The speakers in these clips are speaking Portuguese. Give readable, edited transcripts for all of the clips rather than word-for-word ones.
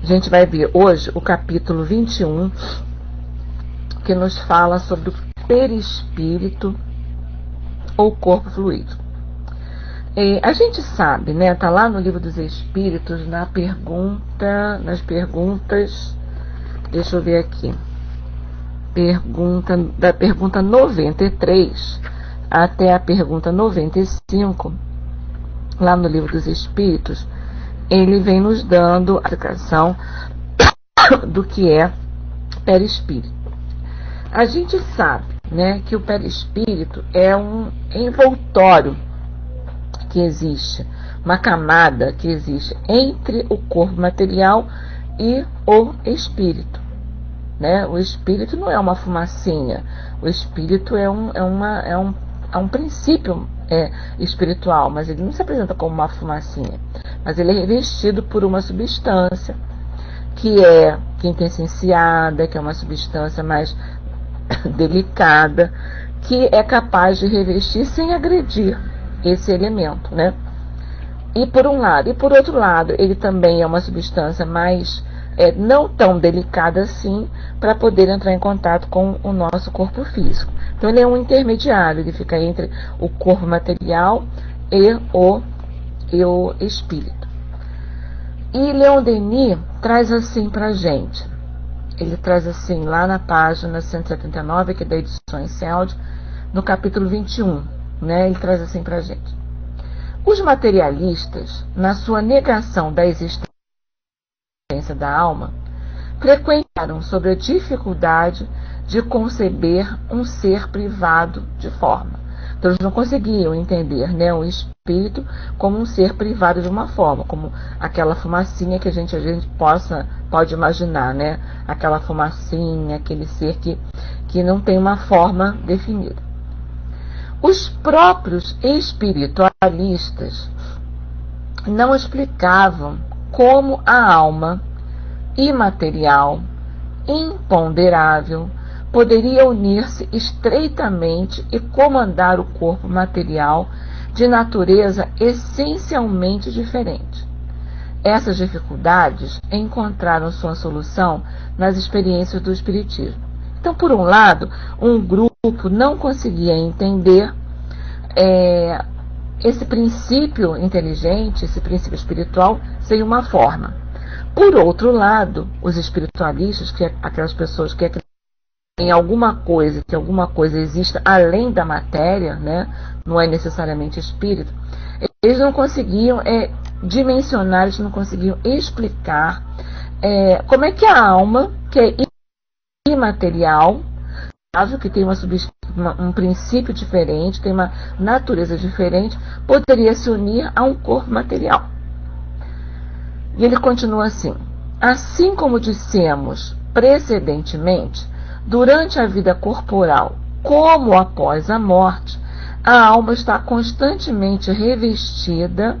A gente vai ver hoje o capítulo 21, que nos fala sobre o perispírito ou corpo fluídico. A gente sabe, né? Tá lá no Livro dos Espíritos, nas perguntas, deixa eu ver aqui, da pergunta 93 até a pergunta 95, lá no Livro dos Espíritos, ele vem nos dando a explicação do que é perispírito. A gente sabe, né, que o perispírito é um envoltório que existe, uma camada que existe entre o corpo material e o espírito, né? O espírito não é uma fumacinha, o espírito é um princípio espiritual, mas ele não se apresenta como uma fumacinha, mas ele é revestido por uma substância que é quintessenciada, que é uma substância mais delicada, que é capaz de revestir sem agredir esse elemento, né? E por um lado, e por outro lado, ele também é uma substância mais não tão delicada assim, para poder entrar em contato com o nosso corpo físico. Então ele é um intermediário, ele fica entre o corpo material e o espírito. E Leon Denis traz assim para a gente, ele traz assim lá na página 179, que é da edição Celd, no capítulo 21, né, ele traz assim para a gente: os materialistas, na sua negação da existência da alma, frequentaram sobre a dificuldade de conceber um ser privado de forma. Então eles não conseguiam entender, né, o espírito como um ser privado de uma forma, como aquela fumacinha que a gente pode imaginar, né, aquela fumacinha, aquele ser que não tem uma forma definida. Os próprios espiritualistas não explicavam como a alma imaterial, imponderável, poderia unir-se estreitamente e comandar o corpo material de natureza essencialmente diferente. Essas dificuldades encontraram sua solução nas experiências do Espiritismo. Então, por um lado, um grupo não conseguia entender esse princípio inteligente, esse princípio espiritual, sem uma forma. Por outro lado, os espiritualistas, que é aquelas pessoas que acreditam em alguma coisa, que alguma coisa exista além da matéria, né, não é necessariamente espírito, eles não conseguiam dimensionar, eles não conseguiam explicar como é que a alma, que é imaterial, que tem um princípio diferente, tem uma natureza diferente, poderia se unir a um corpo material. E ele continua assim: assim como dissemos precedentemente, durante a vida corporal, como após a morte, a alma está constantemente revestida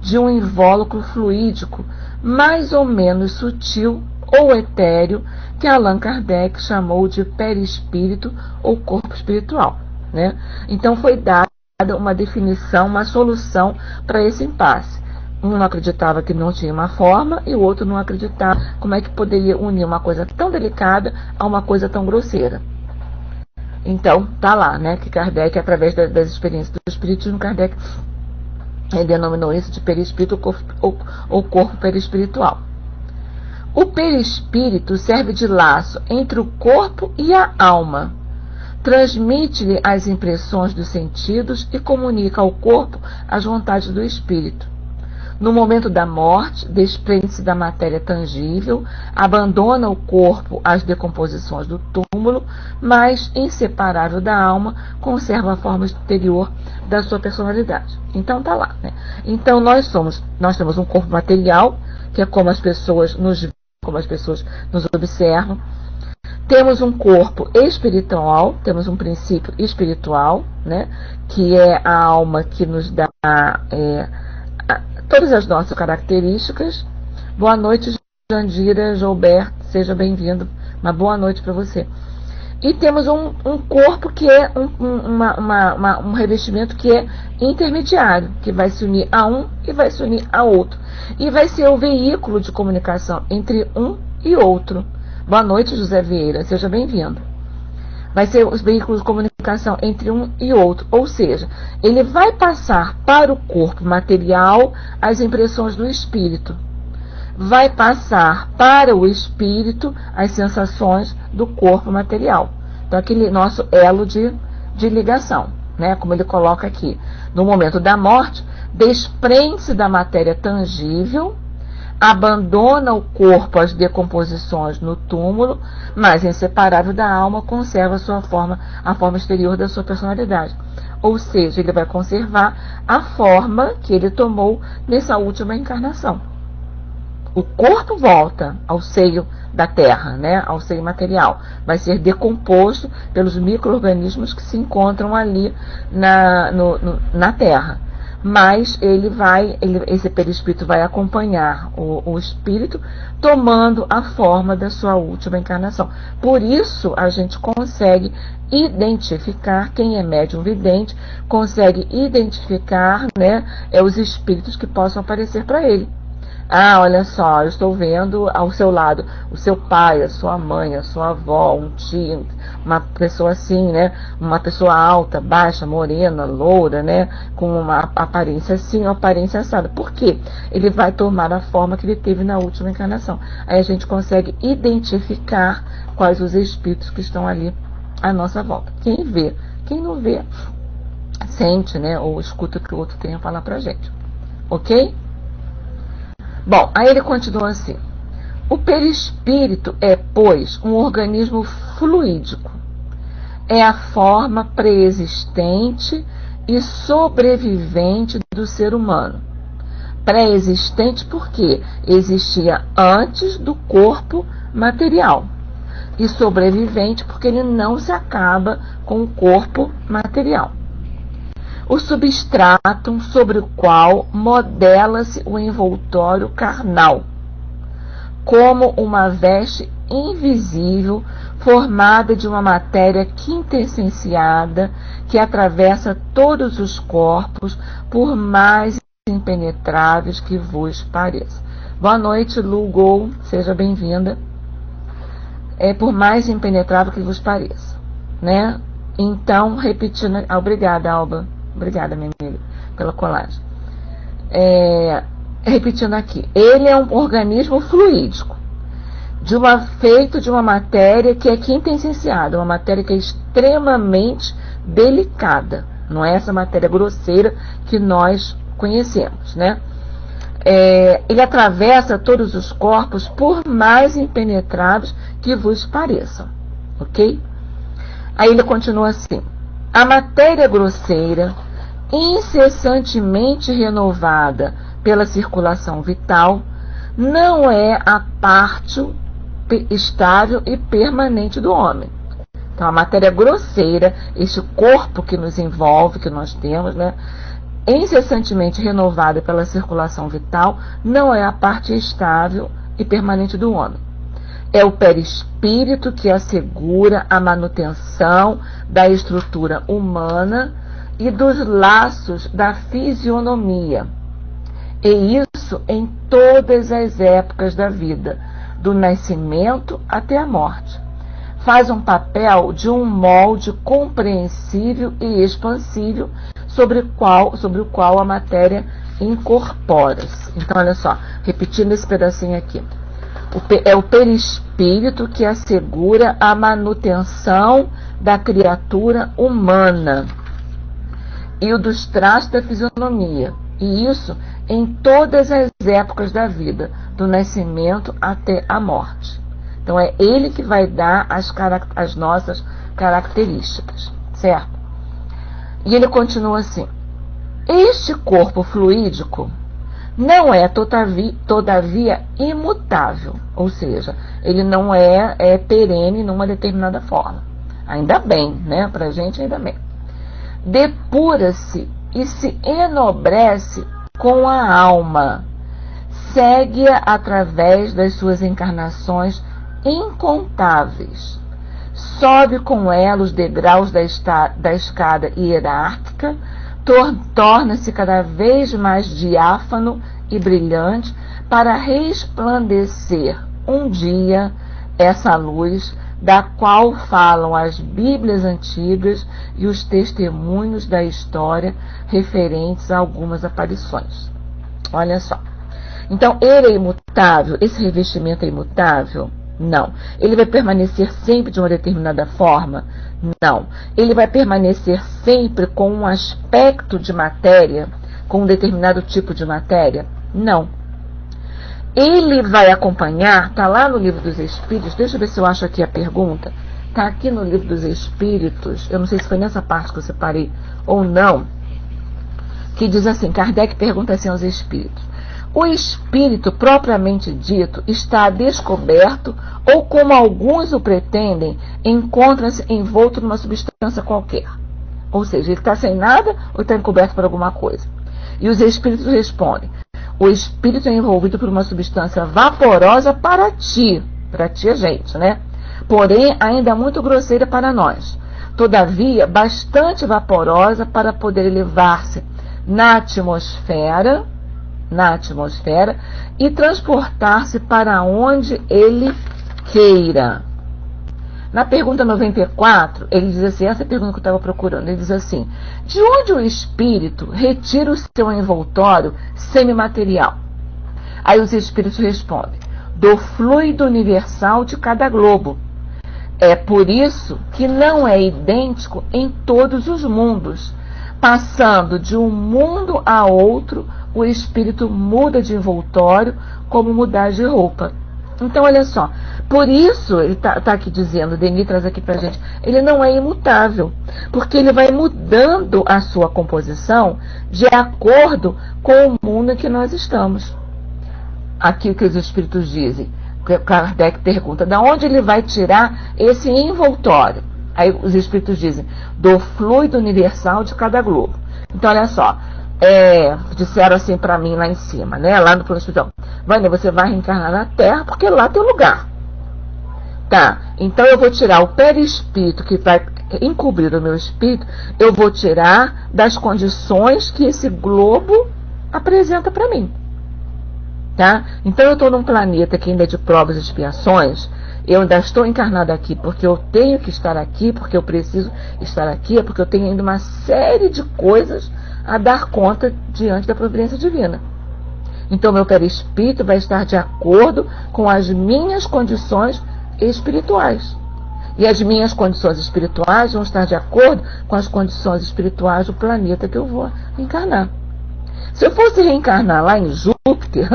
de um invólucro fluídico mais ou menos sutil ou etéreo, que Allan Kardec chamou de perispírito ou corpo espiritual, né? Então foi dada uma definição, uma solução para esse impasse. Um não acreditava que não tinha uma forma e o outro não acreditava como é que poderia unir uma coisa tão delicada a uma coisa tão grosseira. Então, tá lá, né, que Kardec, através das experiências do Espiritismo, Kardec denominou isso de perispírito ou corpo perispiritual. O perispírito serve de laço entre o corpo e a alma. Transmite-lhe as impressões dos sentidos e comunica ao corpo as vontades do espírito. No momento da morte, desprende-se da matéria tangível, abandona o corpo às decomposições do túmulo, mas, inseparável da alma, conserva a forma exterior da sua personalidade. Então tá lá, né? Então nós temos um corpo material, que é como as pessoas nos observam. Temos um corpo espiritual, temos um princípio espiritual, né, que é a alma que nos dá todas as nossas características. Boa noite, Jandira, Gilberto, seja bem-vindo. Uma boa noite para você. E temos um corpo que é um revestimento que é intermediário, que vai se unir a um e vai se unir a outro. E vai ser o veículo de comunicação entre um e outro. Boa noite, José Vieira, seja bem-vindo. Vai ser os veículos de comunicação entre um e outro. Ou seja, ele vai passar para o corpo material as impressões do espírito. Vai passar para o espírito as sensações do corpo material. Então, aquele nosso elo de ligação, né? Como ele coloca aqui. No momento da morte, desprende-se da matéria tangível, abandona o corpo às decomposições no túmulo, mas inseparável da alma, conserva a forma exterior da sua personalidade. Ou seja, ele vai conservar a forma que ele tomou nessa última encarnação. O corpo volta ao seio da terra, né, ao seio material. Vai ser decomposto pelos micro-organismos que se encontram ali na terra. Mas esse perispírito vai acompanhar o espírito, tomando a forma da sua última encarnação. Por isso, a gente consegue identificar, quem é médium vidente, consegue identificar, né, os espíritos que possam aparecer para ele. Ah, olha só, eu estou vendo ao seu lado o seu pai, a sua mãe, a sua avó, um tio, uma pessoa assim, né? Uma pessoa alta, baixa, morena, loura, né? Com uma aparência assim, uma aparência assada. Por quê? Ele vai tomar a forma que ele teve na última encarnação. Aí a gente consegue identificar quais os espíritos que estão ali à nossa volta. Quem vê, quem não vê, sente, né? Ou escuta o que o outro tem a falar pra gente. Ok? Bom, aí ele continua assim. O perispírito é, pois, um organismo fluídico. É a forma pré-existente e sobrevivente do ser humano. Pré-existente porque existia antes do corpo material. E sobrevivente porque ele não se acaba com o corpo material. O substratum sobre o qual modela-se o envoltório carnal, como uma veste invisível formada de uma matéria quintessenciada que atravessa todos os corpos, por mais impenetráveis que vos pareça. Boa noite, Lu Gol, seja bem-vinda. Por mais impenetrável que vos pareça, né? Então, repetindo, obrigada, Alba. Obrigada, minha amiga, pela colagem. Repetindo aqui. Ele é um organismo fluídico, feito de uma matéria que é quintessenciada, uma matéria que é extremamente delicada. Não é essa matéria grosseira que nós conhecemos, né? Ele atravessa todos os corpos, por mais impenetráveis que vos pareçam. Ok? Aí ele continua assim. A matéria grosseira, incessantemente renovada pela circulação vital, não é a parte estável e permanente do homem. Então, a matéria grosseira, este corpo que nos envolve, que nós temos, né, incessantemente renovada pela circulação vital, não é a parte estável e permanente do homem. É o perispírito que assegura a manutenção da estrutura humana e dos laços da fisionomia. E isso em todas as épocas da vida, do nascimento até a morte. Faz um papel de um molde compreensível e expansível sobre o qual a matéria incorpora-se. Então, olha só, repetindo esse pedacinho aqui. É o perispírito que assegura a manutenção da criatura humana e o dos traços da fisionomia. E isso em todas as épocas da vida, do nascimento até a morte. Então é ele que vai dar as nossas características, certo? E ele continua assim. Este corpo fluídico não é, todavia, imutável, ou seja, ele não é perene numa determinada forma. Ainda bem, né? Para a gente, ainda bem. Depura-se e se enobrece com a alma, segue-a através das suas encarnações incontáveis, sobe com ela os degraus da escada hierárquica, torna-se cada vez mais diáfano e brilhante para resplandecer um dia essa luz da qual falam as Bíblias antigas e os testemunhos da história referentes a algumas aparições. Olha só. Então, ele é imutável? Esse revestimento é imutável? Não. Ele vai permanecer sempre de uma determinada forma? Não. Ele vai permanecer sempre com um aspecto de matéria, com um determinado tipo de matéria? Não. Ele vai acompanhar, está lá no Livro dos Espíritos, deixa eu ver se eu acho aqui a pergunta, está aqui no Livro dos Espíritos, eu não sei se foi nessa parte que eu separei ou não, que diz assim, Kardec pergunta assim aos Espíritos, o Espírito propriamente dito está descoberto ou, como alguns o pretendem, encontra-se envolto numa substância qualquer? Ou seja, ele está sem nada ou está encoberto por alguma coisa? E os Espíritos respondem, o Espírito é envolvido por uma substância vaporosa para ti a gente, né? Porém, ainda muito grosseira para nós. Todavia, bastante vaporosa para poder elevar-se na atmosfera e transportar-se para onde ele queira. Na pergunta 94, ele diz assim, essa é a pergunta que eu estava procurando, ele diz assim, de onde o espírito retira o seu envoltório semimaterial? Aí os espíritos respondem, do fluido universal de cada globo. É por isso que não é idêntico em todos os mundos. Passando de um mundo a outro, o espírito muda de envoltório como mudar de roupa. Então, olha só, por isso, ele está aqui dizendo, Denis traz aqui pra gente, ele não é imutável, porque ele vai mudando a sua composição de acordo com o mundo em que nós estamos. Aqui o que os espíritos dizem, Kardec pergunta, de onde ele vai tirar esse envoltório? Aí os espíritos dizem, do fluido universal de cada globo. Então, olha só, disseram assim para mim lá em cima, né, lá no plano espiritual, Vânia, você vai reencarnar na Terra porque lá tem lugar. Tá, então eu vou tirar o perispírito que vai encobrir o meu espírito, eu vou tirar das condições que esse globo apresenta para mim. Tá? Então eu estou num planeta que ainda é de provas e expiações, eu ainda estou encarnado aqui porque eu tenho que estar aqui, porque eu preciso estar aqui, é porque eu tenho ainda uma série de coisas a dar conta diante da providência divina. Então meu perispírito vai estar de acordo com as minhas condições espirituais. E as minhas condições espirituais vão estar de acordo com as condições espirituais do planeta que eu vou reencarnar. Se eu fosse reencarnar lá em Júpiter,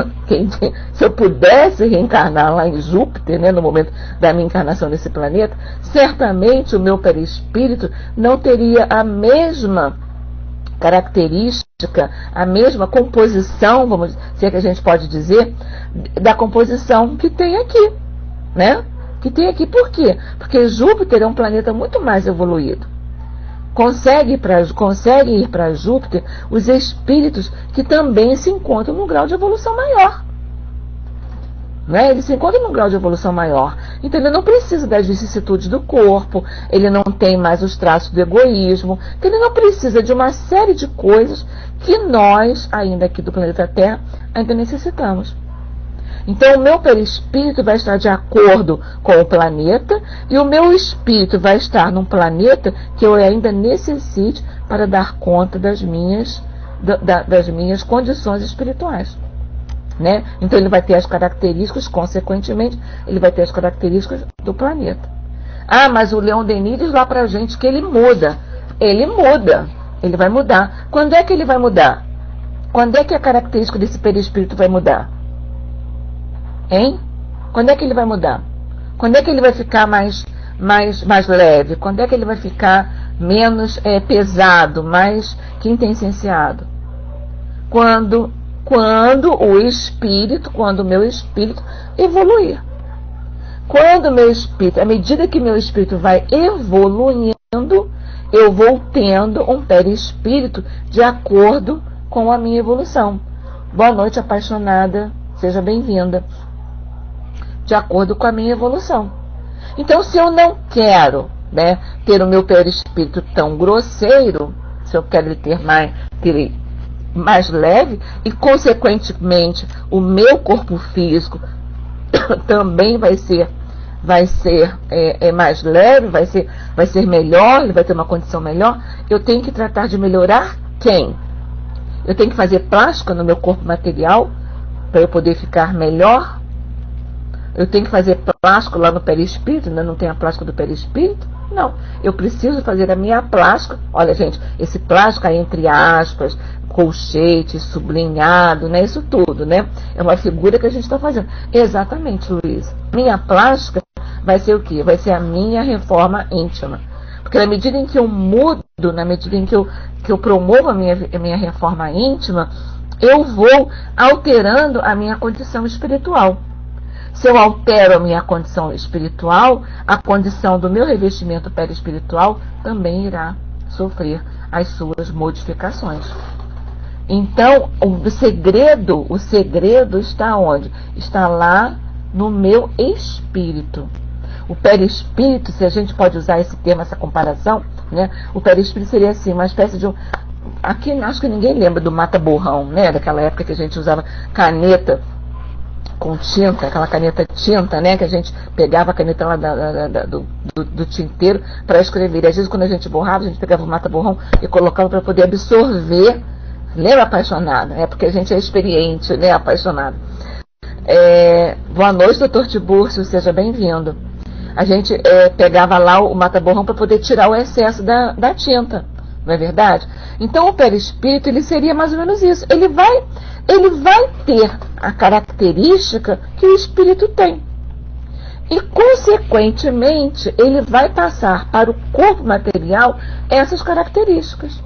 se eu pudesse reencarnar lá em Júpiter, né, no momento da minha encarnação nesse planeta, certamente o meu perispírito não teria a mesma característica, a mesma composição, vamos dizer, se é que a gente pode dizer, da composição que tem aqui, né? Que tem aqui, por quê? Porque Júpiter é um planeta muito mais evoluído. Consegue ir para Júpiter os espíritos que também se encontram num grau de evolução maior. Né? Ele se encontra num grau de evolução maior. Então ele não precisa das vicissitudes do corpo, ele não tem mais os traços do egoísmo, então ele não precisa de uma série de coisas que nós, ainda aqui do planeta Terra, ainda necessitamos. Então o meu perispírito vai estar de acordo com o planeta e o meu espírito vai estar num planeta que eu ainda necessite para dar conta das minhas condições espirituais. Né? Então ele vai ter as características, consequentemente, ele vai ter as características do planeta. Ah, mas o Leon Denis diz lá pra gente que ele muda. Ele muda, ele vai mudar. Quando é que ele vai mudar? Quando é que a característica desse perispírito vai mudar? Hein? Quando é que ele vai mudar? Quando é que ele vai ficar mais leve? Quando é que ele vai ficar menos pesado, mais quintessenciado? Quando o espírito, quando o meu espírito evoluir. Quando o meu espírito, à medida que meu espírito vai evoluindo, eu vou tendo um perispírito de acordo com a minha evolução. Boa noite, apaixonada, seja bem-vinda. De acordo com a minha evolução. Então, se eu não quero, né, ter o meu perispírito tão grosseiro, se eu quero ter ele mais leve, e consequentemente o meu corpo físico também vai ser mais leve, vai ser melhor, ele vai ter uma condição melhor, eu tenho que tratar de melhorar quem? Eu tenho que fazer plástica no meu corpo material para eu poder ficar melhor? Eu tenho que fazer plástico lá no perispírito, né? Não tem a plástica do perispírito? Não. Eu preciso fazer a minha plástica. Olha, gente, esse plástico aí, entre aspas, colchete, sublinhado, né? Isso tudo, né? É uma figura que a gente está fazendo. Exatamente, Luiz. Minha plástica vai ser o quê? Vai ser a minha reforma íntima. Porque na medida em que eu mudo, na medida em que eu promovo a minha reforma íntima, eu vou alterando a minha condição espiritual. Se eu altero a minha condição espiritual, a condição do meu revestimento perispiritual também irá sofrer as suas modificações. Então, o segredo está onde? Está lá no meu espírito. O perispírito, se a gente pode usar esse termo, essa comparação, né? O perispírito seria assim, uma espécie de aqui acho que ninguém lembra do mata-borrão, né? Daquela época que a gente usava caneta com tinta, aquela caneta tinta, né? Que a gente pegava a caneta lá do tinteiro para escrever. E às vezes quando a gente borrava, a gente pegava o mata-borrão e colocava para poder absorver. Lembra, apaixonada? É porque a gente é experiente, né? Apaixonado. Boa noite, doutor Tiburcio, seja bem-vindo. A gente pegava lá o mata-borrão para poder tirar o excesso da tinta, não é verdade? Então o perispírito, ele seria mais ou menos isso. Ele vai ter a característica que o espírito tem. E, consequentemente, ele vai passar para o corpo material essas características.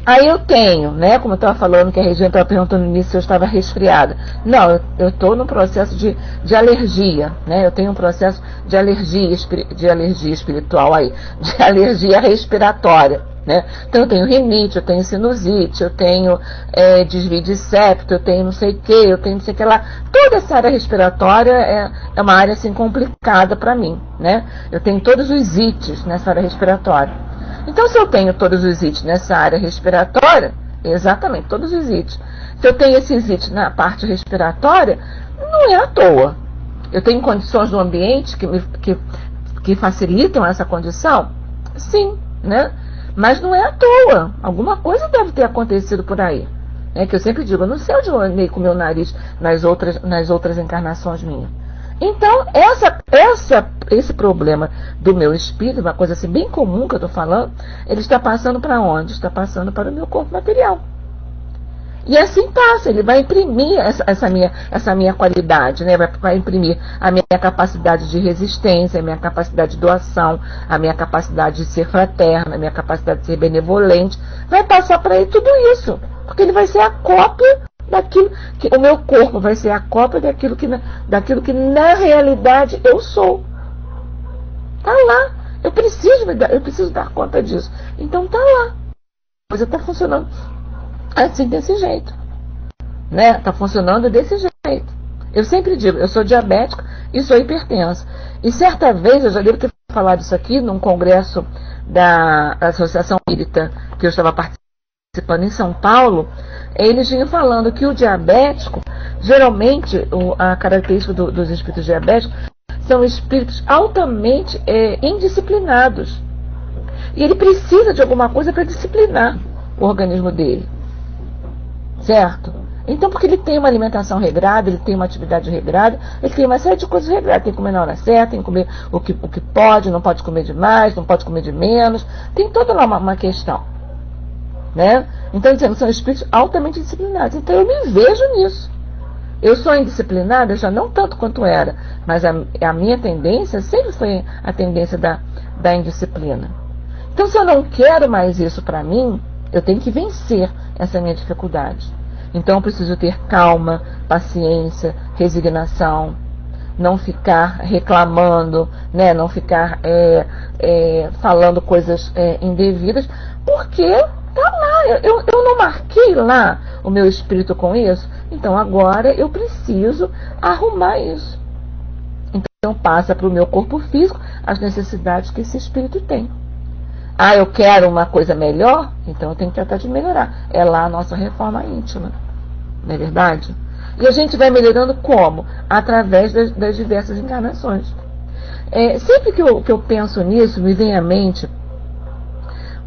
Aí eu tenho, né, como eu estava falando, que a Regina estava perguntando no início se eu estava resfriada. Não, eu estou no processo de alergia, né? Eu tenho um processo de alergia espiritual aí, de alergia respiratória, né? Então eu tenho rinite, eu tenho sinusite, eu tenho desvio de septo, eu tenho não sei o que, eu tenho não sei o que lá. Toda essa área respiratória é uma área assim complicada para mim, né? Eu tenho todos os ites nessa área respiratória. Então, se eu tenho todos os ites nessa área respiratória, exatamente, todos os ites. Se eu tenho esses ites na parte respiratória, não é à toa. Eu tenho condições no ambiente que facilitam essa condição? Sim, né? Mas não é à toa. Alguma coisa deve ter acontecido por aí. Né? Que eu sempre digo, eu não sei onde eu andei com o meu nariz nas outras encarnações minhas. Então, esse problema do meu espírito, uma coisa assim bem comum que eu estou falando, ele está passando para onde? Está passando para o meu corpo material. E assim passa, ele vai imprimir essa minha qualidade, né? Vai imprimir a minha capacidade de resistência, a minha capacidade de doação, a minha capacidade de ser fraterna, a minha capacidade de ser benevolente. Vai passar para ele tudo isso, porque ele vai ser a cópia daquilo que o meu corpo vai ser a cópia daquilo que na realidade eu sou. Tá lá. Eu preciso dar conta disso. Então tá lá. A coisa está funcionando assim, desse jeito, né? Tá funcionando desse jeito. Eu sempre digo, eu sou diabética e sou hipertensa. E certa vez, eu já devo ter falado isso aqui num congresso da Associação Espírita que eu estava participando em São Paulo. Eles vinham falando que o diabético, geralmente, a característica dos espíritos diabéticos são espíritos altamente indisciplinados. E ele precisa de alguma coisa para disciplinar o organismo dele. Certo? Então, porque ele tem uma alimentação regrada, ele tem uma atividade regrada, ele tem uma série de coisas regradas. Tem que comer na hora certa, tem que comer o que pode, não pode comer demais, não pode comer de menos. Tem toda lá uma questão. Né? Então, dizendo, são espíritos altamente disciplinados. Então, eu me vejo nisso. Eu sou indisciplinada, já não tanto quanto era, mas a minha tendência sempre foi a tendência da indisciplina. Então, se eu não quero mais isso para mim, eu tenho que vencer essa minha dificuldade. Então, eu preciso ter calma, paciência, resignação, não ficar reclamando, né? Não ficar falando coisas indevidas, porque tá lá, eu não marquei lá o meu espírito com isso, então agora eu preciso arrumar isso. Então passa para o meu corpo físico as necessidades que esse espírito tem. Ah, eu quero uma coisa melhor, então eu tenho que tratar de melhorar. É lá a nossa reforma íntima, não é verdade? E a gente vai melhorando como? Através das diversas encarnações. Sempre que eu penso nisso, me vem à mente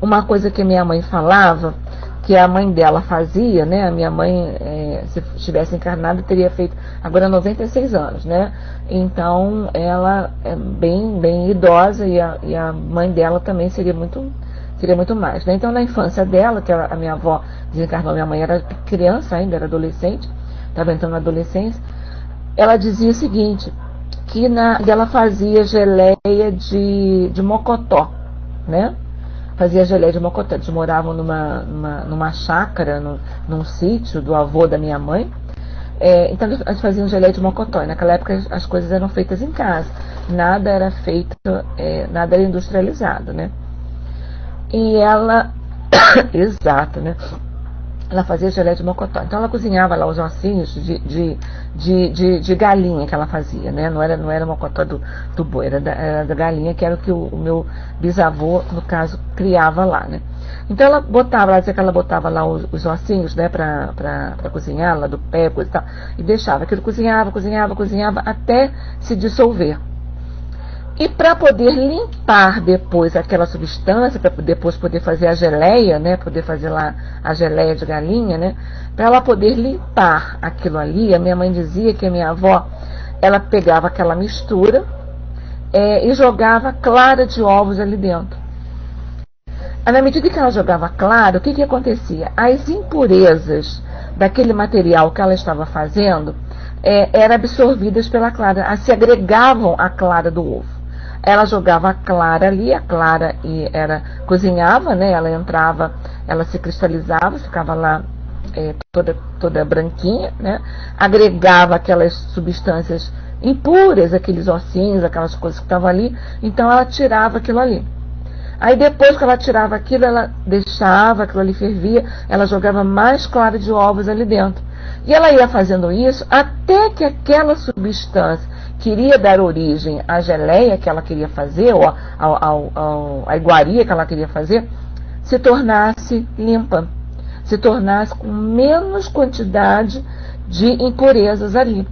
uma coisa que minha mãe falava, que a mãe dela fazia, né? A minha mãe, se estivesse encarnada, teria feito agora 96 anos, né? Então, ela é bem idosa e a mãe dela também seria muito mais, né? Então, na infância dela, que a minha avó desencarnou, minha mãe era criança ainda, era adolescente, estava entrando na adolescência, ela dizia o seguinte, que ela fazia geleia de mocotó, né? Fazia geleia de mocotó. Eles moravam numa chácara, num sítio do avô da minha mãe. Então eles faziam geleia de mocotó. E naquela época as coisas eram feitas em casa. Nada era feito, nada era industrializado, né? E ela... Exato, né? Ela fazia geleia de mocotó. Então ela cozinhava lá os ossinhos de galinha que ela fazia, né? Não era mocotó do boi, era da galinha, que era o que o meu bisavô, no caso, criava lá, né? Então ela dizia que ela botava lá os ossinhos, né, pra cozinhar, lá do pé, coisa e tal, e deixava. Aquilo cozinhava até se dissolver. E para poder limpar depois aquela substância, para depois poder fazer a geleia, né, poder fazer lá a geleia de galinha, né, para ela poder limpar aquilo ali, a minha mãe dizia que a minha avó, ela pegava aquela mistura e jogava clara de ovos ali dentro. Na medida que ela jogava clara, o que acontecia? As impurezas daquele material que ela estava fazendo eram absorvidas pela clara, se agregavam à clara do ovo. Ela jogava a clara ali, cozinhava, né? Ela entrava, ela se cristalizava, ficava lá toda branquinha, né? Agregava aquelas substâncias impuras, aqueles ossinhos, aquelas coisas que estavam ali, então ela tirava aquilo ali. Aí depois que ela tirava aquilo, ela deixava, aquilo ali fervia, ela jogava mais clara de ovos ali dentro. E ela ia fazendo isso até que aquela substância que iria dar origem à geleia que ela queria fazer, ou à iguaria que ela queria fazer, se tornasse limpa, se tornasse com menos quantidade de impurezas ali.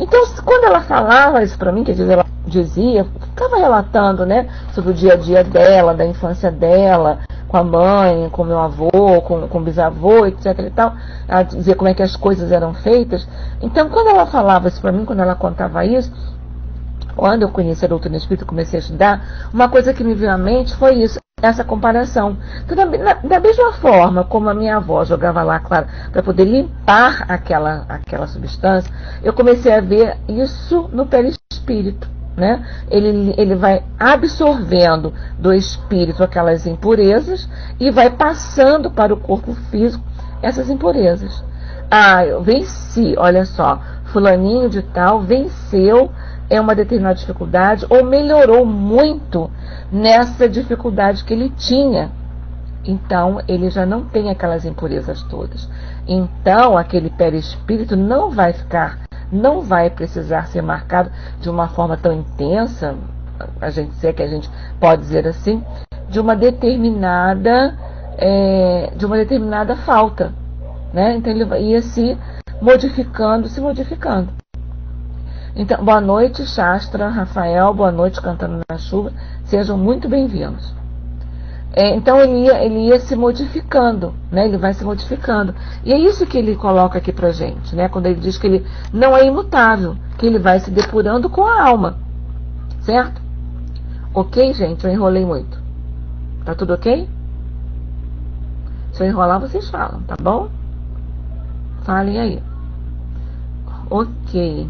Então, quando ela falava isso para mim, quer dizer, ela dizia, ficava relatando, né, sobre o dia a dia dela, da infância dela, com a mãe, com o meu avô, com o bisavô, etc e tal, ela dizia como é que as coisas eram feitas. Então, quando ela falava isso para mim, quando ela contava isso, quando eu conheci a doutrina espírita e comecei a estudar, uma coisa que me veio à mente foi isso, essa comparação. Então, da mesma forma como a minha avó jogava lá, claro, para poder limpar aquela substância, eu comecei a ver isso no perispírito, né? Ele vai absorvendo do espírito aquelas impurezas e vai passando para o corpo físico essas impurezas. Ah, eu venci, olha só, fulaninho de tal venceu uma determinada dificuldade ou melhorou muito nessa dificuldade que ele tinha. Então, ele já não tem aquelas impurezas todas. Então, aquele perispírito não vai precisar ser marcado de uma forma tão intensa, a gente pode dizer assim, de uma determinada falta, né? Então, ele ia se modificando. Então, boa noite, Shastra, Rafael, boa noite, Cantando na Chuva, sejam muito bem-vindos. Então ele ia se modificando, né? Ele vai se modificando. E é isso que ele coloca aqui pra gente, né? Quando ele diz que ele não é imutável, que ele vai se depurando com a alma. Certo? Ok, gente? Eu enrolei muito. Tá tudo ok? Se eu enrolar, vocês falam, tá bom? Falem aí. Ok.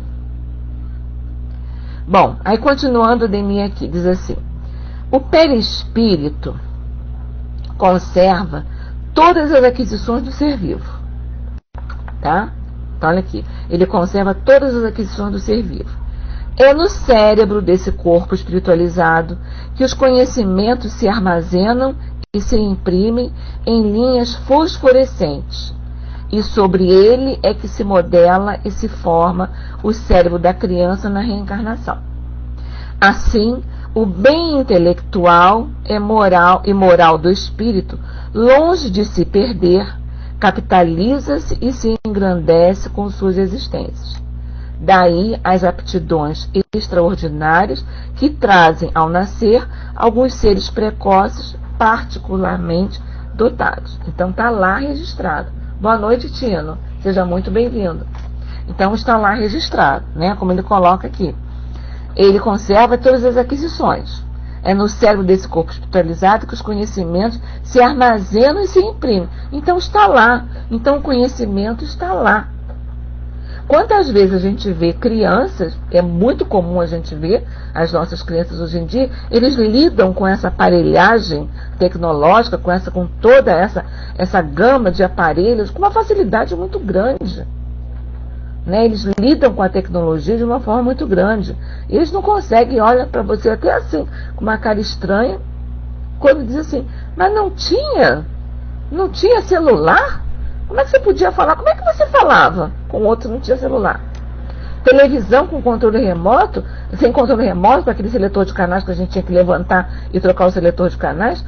Bom, aí continuando de mim aqui, diz assim: o perispírito conserva todas as aquisições do ser vivo, tá? Então olha aqui, ele conserva todas as aquisições do ser vivo. É no cérebro desse corpo espiritualizado que os conhecimentos se armazenam e se imprimem em linhas fosforescentes. E sobre ele é que se modela e se forma o cérebro da criança na reencarnação. Assim, O bem intelectual é moral e moral do espírito, longe de se perder, capitaliza-se e se engrandece com suas existências. Daí as aptidões extraordinárias que trazem ao nascer alguns seres precoces particularmente dotados. Então está lá registrado. Boa noite, Tino. Seja muito bem-vindo. Então está lá registrado, né? Como ele coloca aqui. Ele conserva todas as aquisições. É no cérebro desse corpo espiritualizado que os conhecimentos se armazenam e se imprimem. Então está lá. Então o conhecimento está lá. Quantas vezes a gente vê crianças, é muito comum a gente ver, as nossas crianças hoje em dia, eles lidam com essa aparelhagem tecnológica, com toda essa gama de aparelhos, com uma facilidade muito grande. Né? Eles lidam com a tecnologia de uma forma muito grande. Eles não conseguem, olha para você até assim, com uma cara estranha, quando diz assim, mas não tinha celular? Como é que você podia falar? Como é que você falava? Com outro não tinha celular. Televisão com controle remoto, sem controle remoto, com aquele seletor de canais que a gente tinha que levantar e trocar o seletor de canais.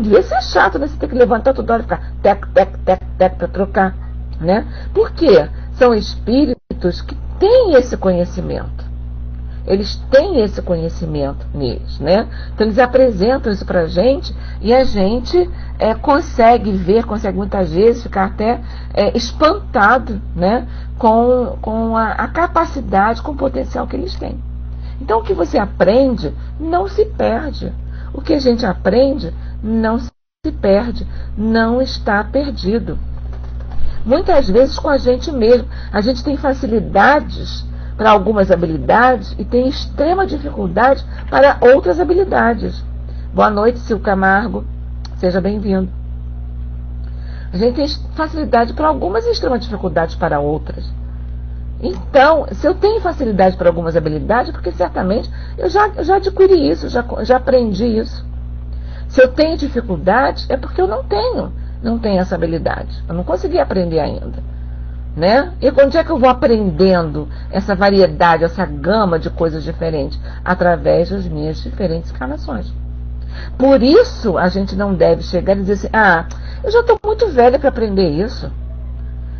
Devia ser chato, né? Você ter que levantar toda hora e ficar tec, tec, tec, tec para trocar. Né? Por quê? São espíritos que têm esse conhecimento. Eles têm esse conhecimento neles, né? Então eles apresentam isso para a gente e a gente consegue ver, consegue muitas vezes ficar até espantado, né? Com a capacidade, com o potencial que eles têm. Então o que você aprende não se perde. O que a gente aprende não se perde, não está perdido. Muitas vezes com a gente mesmo. A gente tem facilidades para algumas habilidades e tem extrema dificuldade para outras habilidades. Boa noite, Sil Camargo. Seja bem-vindo. A gente tem facilidade para algumas e extrema dificuldade para outras. Então, se eu tenho facilidade para algumas habilidades, porque certamente eu já adquiri isso, já aprendi isso. Se eu tenho dificuldade, é porque eu não tenho essa habilidade. Eu não consegui aprender ainda. Né? E onde é que eu vou aprendendo essa variedade, essa gama de coisas diferentes? Através das minhas diferentes encarnações. Por isso, a gente não deve chegar e dizer assim, eu já estou muito velha para aprender isso.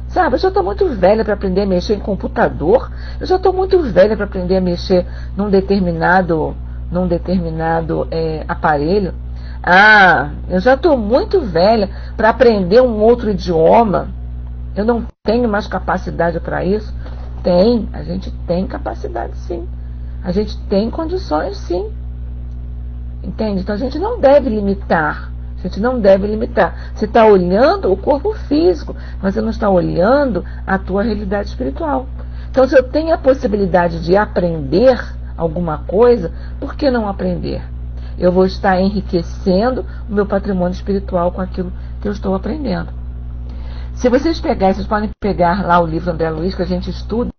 Sabe, eu já estou muito velha para aprender a mexer em computador. Eu já estou muito velha para aprender a mexer num determinado aparelho. Eu já estou muito velha para aprender um outro idioma. Eu não tenho mais capacidade para isso? A gente tem capacidade sim. A gente tem condições sim. Entende? Então a gente não deve limitar. Você está olhando o corpo físico, mas você não está olhando a tua realidade espiritual. Então se eu tenho a possibilidade de aprender alguma coisa, por que não aprender? Eu vou estar enriquecendo o meu patrimônio espiritual com aquilo que eu estou aprendendo. Se vocês podem pegar lá o livro André Luiz, que a gente estuda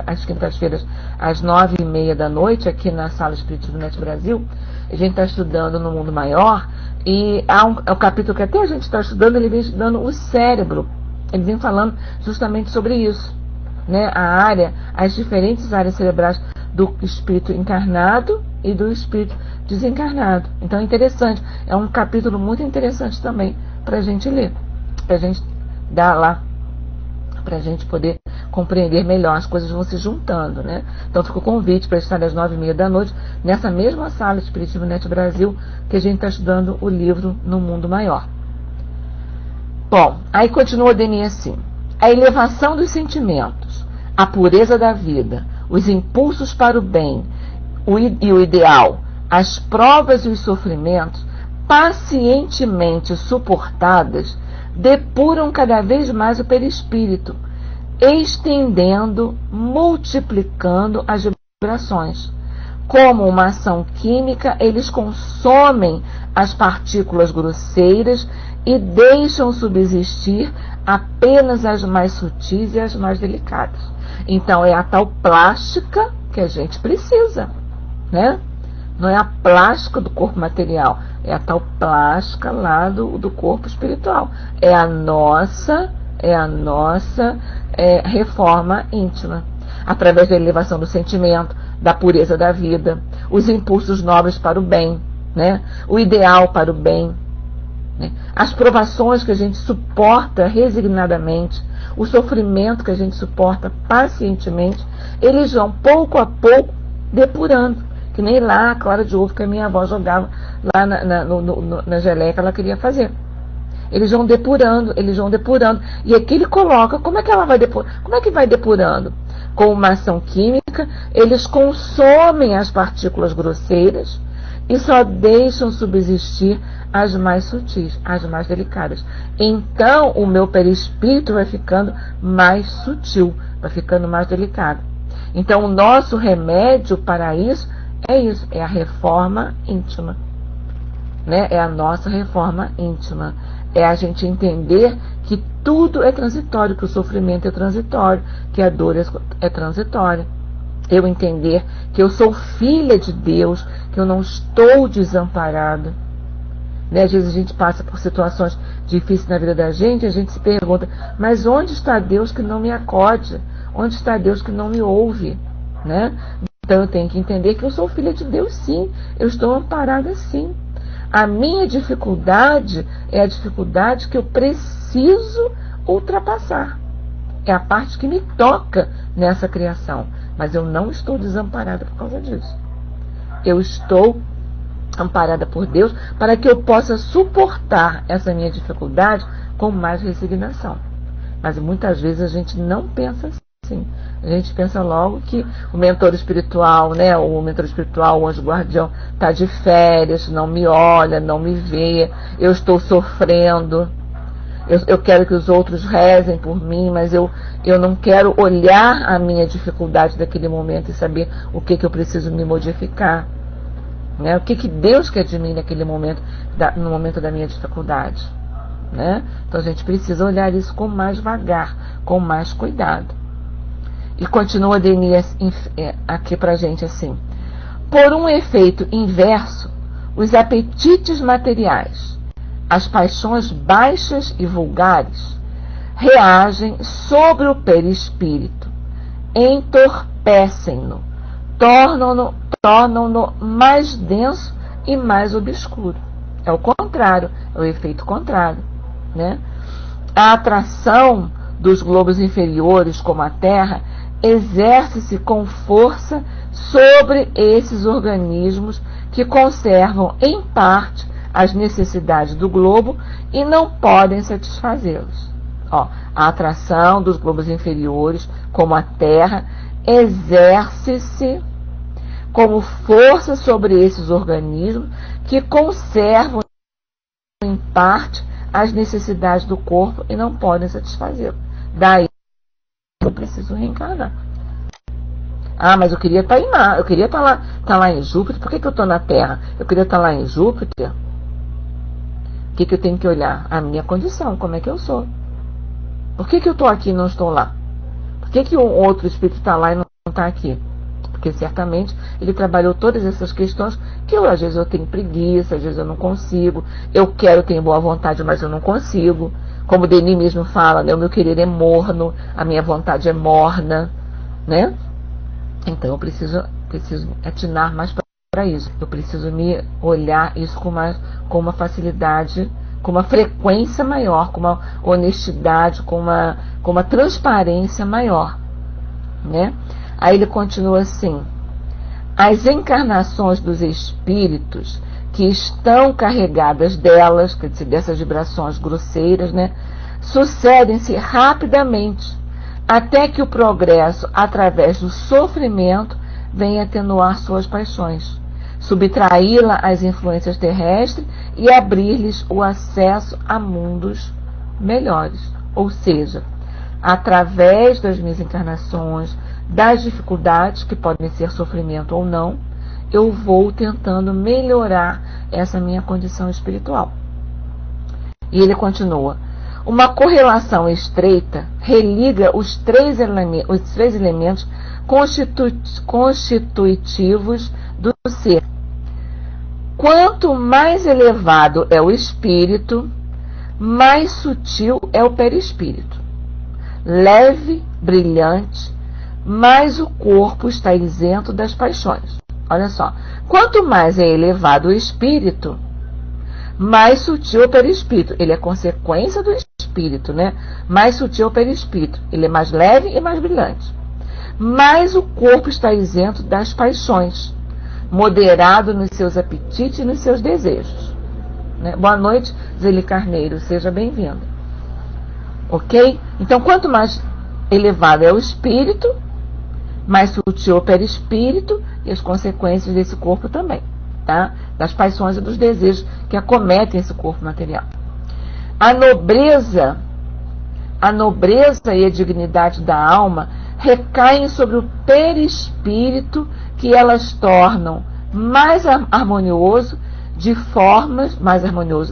às quintas-feiras, às 9h30 da noite, aqui na Sala Espiritismo Net Brasil. A gente está estudando no Mundo Maior, e há um capítulo que até a gente está estudando, ele vem estudando o cérebro. Ele vem falando justamente sobre isso. Né? As diferentes áreas cerebrais do espírito encarnado e do espírito desencarnado. Então é interessante, é um capítulo muito interessante também para a gente ler, para a gente dar lá, para a gente poder compreender melhor, as coisas vão se juntando, né? Então fica o convite para estar às 9h30 da noite, nessa mesma sala Espiritismo Net Brasil, que a gente está estudando o livro No Mundo Maior. Bom, aí continua o Denis assim: a elevação dos sentimentos, a pureza da vida, os impulsos para o bem e o ideal, as provas e os sofrimentos, pacientemente suportadas, depuram cada vez mais o perispírito, estendendo, multiplicando as vibrações. Como uma ação química, eles consomem as partículas grosseiras e deixam subsistir apenas as mais sutis e as mais delicadas. Então é a tal plástica que a gente precisa, né? Não é a plástica do corpo material, é a tal plástica lá do corpo espiritual. É a nossa reforma íntima, através da elevação do sentimento, da pureza da vida, os impulsos nobres para o bem, né? O ideal para o bem, né? As provações que a gente suporta resignadamente, o sofrimento que a gente suporta pacientemente, eles vão pouco a pouco depurando, que nem lá a clara de ovo que a minha avó jogava lá na geleia que ela queria fazer. Eles vão depurando, e aqui ele coloca, como é que ela vai depurar? Como é que vai depurando? Com uma ação química, eles consomem as partículas grosseiras e só deixam subsistir as mais sutis, as mais delicadas. Então, o meu perispírito vai ficando mais sutil, vai ficando mais delicado. Então, o nosso remédio para isso, é a reforma íntima, né? É a nossa reforma íntima. É a gente entender que tudo é transitório, que o sofrimento é transitório, que a dor é transitória. Eu entender que eu sou filha de Deus, que eu não estou desamparada. Né? Às vezes a gente passa por situações difíceis na vida da gente, a gente se pergunta, mas onde está Deus que não me acode? Onde está Deus que não me ouve? Né? Então eu tenho que entender que eu sou filha de Deus, sim. Eu estou amparada, sim. A minha dificuldade é a dificuldade que eu preciso ultrapassar. É a parte que me toca nessa criação. Mas eu não estou desamparada por causa disso. Eu estou amparada por Deus para que eu possa suportar essa minha dificuldade com mais resignação. Mas muitas vezes a gente não pensa assim. A gente pensa logo que o mentor espiritual, né, o mentor espiritual, o anjo guardião, está de férias, não me olha, não me vê, eu estou sofrendo, eu quero que os outros rezem por mim, mas eu não quero olhar a minha dificuldade daquele momento e saber o que eu preciso me modificar. Né? O que Deus quer de mim naquele momento, no momento da minha dificuldade. Né? Então a gente precisa olhar isso com mais vagar, com mais cuidado. E continua Denis aqui pra gente assim. Por um efeito inverso, os apetites materiais, as paixões baixas e vulgares, reagem sobre o perispírito, entorpecem-no, tornam-no mais denso e mais obscuro. É o contrário, é o efeito contrário. Né? A atração dos globos inferiores, como a Terra, exerce-se com força sobre esses organismos que conservam em parte as necessidades do globo e não podem satisfazê-los. A atração dos globos inferiores, como a Terra, exerce-se como força sobre esses organismos que conservam em parte as necessidades do corpo e não podem satisfazê-lo. Daí eu preciso reencarnar. Mas eu queria estar em Marte, eu queria estar lá em Júpiter. Por que eu estou na Terra? Eu queria estar lá em Júpiter. O que eu tenho que olhar? A minha condição, como é que eu sou? Por que eu estou aqui e não estou lá? Por que um outro espírito está lá e não está aqui? Porque certamente ele trabalhou todas essas questões que às vezes eu tenho preguiça, às vezes eu não consigo, eu tenho boa vontade, mas eu não consigo. Como Denis mesmo fala, né? O meu querer é morno, a minha vontade é morna, né? Então eu preciso atinar mais para isso. Eu preciso me olhar isso com uma facilidade, com uma frequência maior, com uma honestidade, com uma transparência maior, né? Aí ele continua assim: as encarnações dos espíritos que estão carregadas delas, quer dizer, dessas vibrações grosseiras, né, sucedem-se rapidamente, até que o progresso, através do sofrimento, venha atenuar suas paixões, subtraí-la às influências terrestres e abrir-lhes o acesso a mundos melhores. Ou seja, através das minhas encarnações, das dificuldades, que podem ser sofrimento ou não, eu vou tentando melhorar essa minha condição espiritual. E ele continua: uma correlação estreita religa os três elementos constitutivos do ser. Quanto mais elevado é o espírito, mais sutil é o perispírito. Leve, brilhante, mais o corpo está isento das paixões. Olha só. Quanto mais é elevado o espírito, mais sutil é o perispírito. Ele é consequência do espírito, né? Mais sutil é o perispírito. Ele é mais leve e mais brilhante. Mais o corpo está isento das paixões, moderado nos seus apetites e nos seus desejos. Né? Boa noite, Zeli Carneiro. Seja bem-vindo. Ok? Então, quanto mais elevado é o espírito, mais sutil é o perispírito e as consequências desse corpo também, tá? Das paixões e dos desejos que acometem esse corpo material. A nobreza e a dignidade da alma recaem sobre o perispírito, que elas tornam mais harmonioso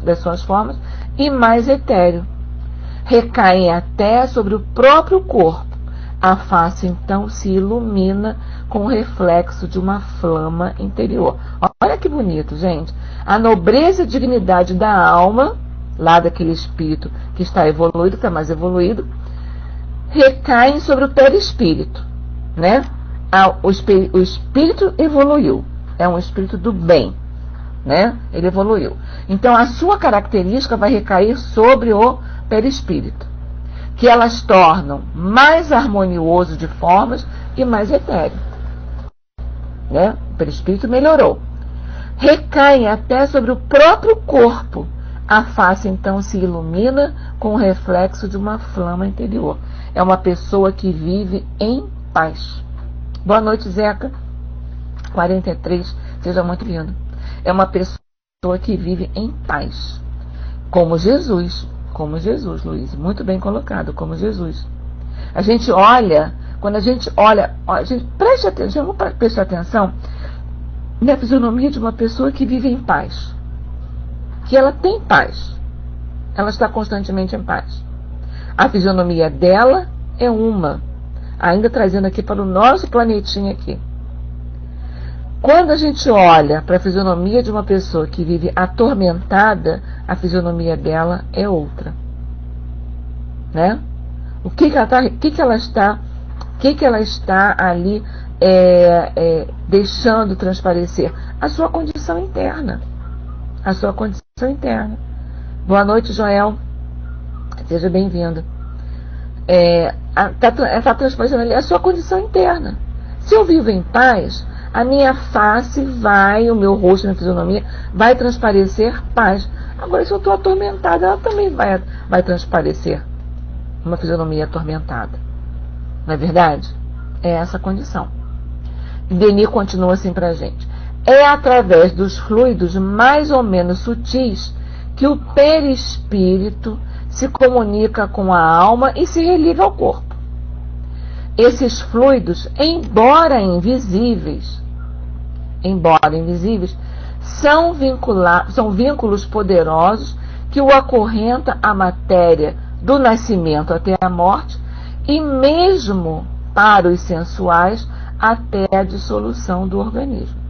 das suas formas e mais etéreo. Recaem até sobre o próprio corpo. A face, então, se ilumina com o reflexo de uma flama interior. Olha que bonito, gente. A nobreza e dignidade da alma, lá daquele espírito que está evoluído, que está mais evoluído, recaem sobre o perispírito, né? O espírito evoluiu. É um espírito do bem, né? Ele evoluiu. Então, a sua característica vai recair sobre o perispírito, que elas tornam mais harmonioso de formas e mais etéreo, né? O perispírito melhorou. Recaem até sobre o próprio corpo. A face, então, se ilumina com o reflexo de uma flama interior. É uma pessoa que vive em paz. Boa noite, Zeca. 43, seja muito lindo. É uma pessoa que vive em paz. Como Jesus, Luiz. Muito bem colocado, como Jesus. A gente olha, quando a gente olha, a gente preste atenção, vamos prestar atenção na fisionomia de uma pessoa que vive em paz. Que ela tem paz. Ela está constantemente em paz. A fisionomia dela é uma. Ainda trazendo aqui para o nosso planetinha aqui. Quando a gente olha para a fisionomia de uma pessoa que vive atormentada, a fisionomia dela é outra. Né? O que ela está ali deixando transparecer? A sua condição interna. A sua condição interna. Boa noite, Joel. Seja bem-vindo. Está transparecendo ali a sua condição interna. Se eu vivo em paz, a minha face o meu rosto, minha fisionomia, vai transparecer paz. Agora, se eu estou atormentada, ela também vai transparecer uma fisionomia atormentada. Não é verdade? É essa a condição. E Denis continua assim para a gente. É através dos fluidos mais ou menos sutis que o perispírito se comunica com a alma e se religa ao corpo. Esses fluidos, embora invisíveis, são vínculos poderosos que o acorrenta à matéria do nascimento até a morte e mesmo para os sensuais até a dissolução do organismo.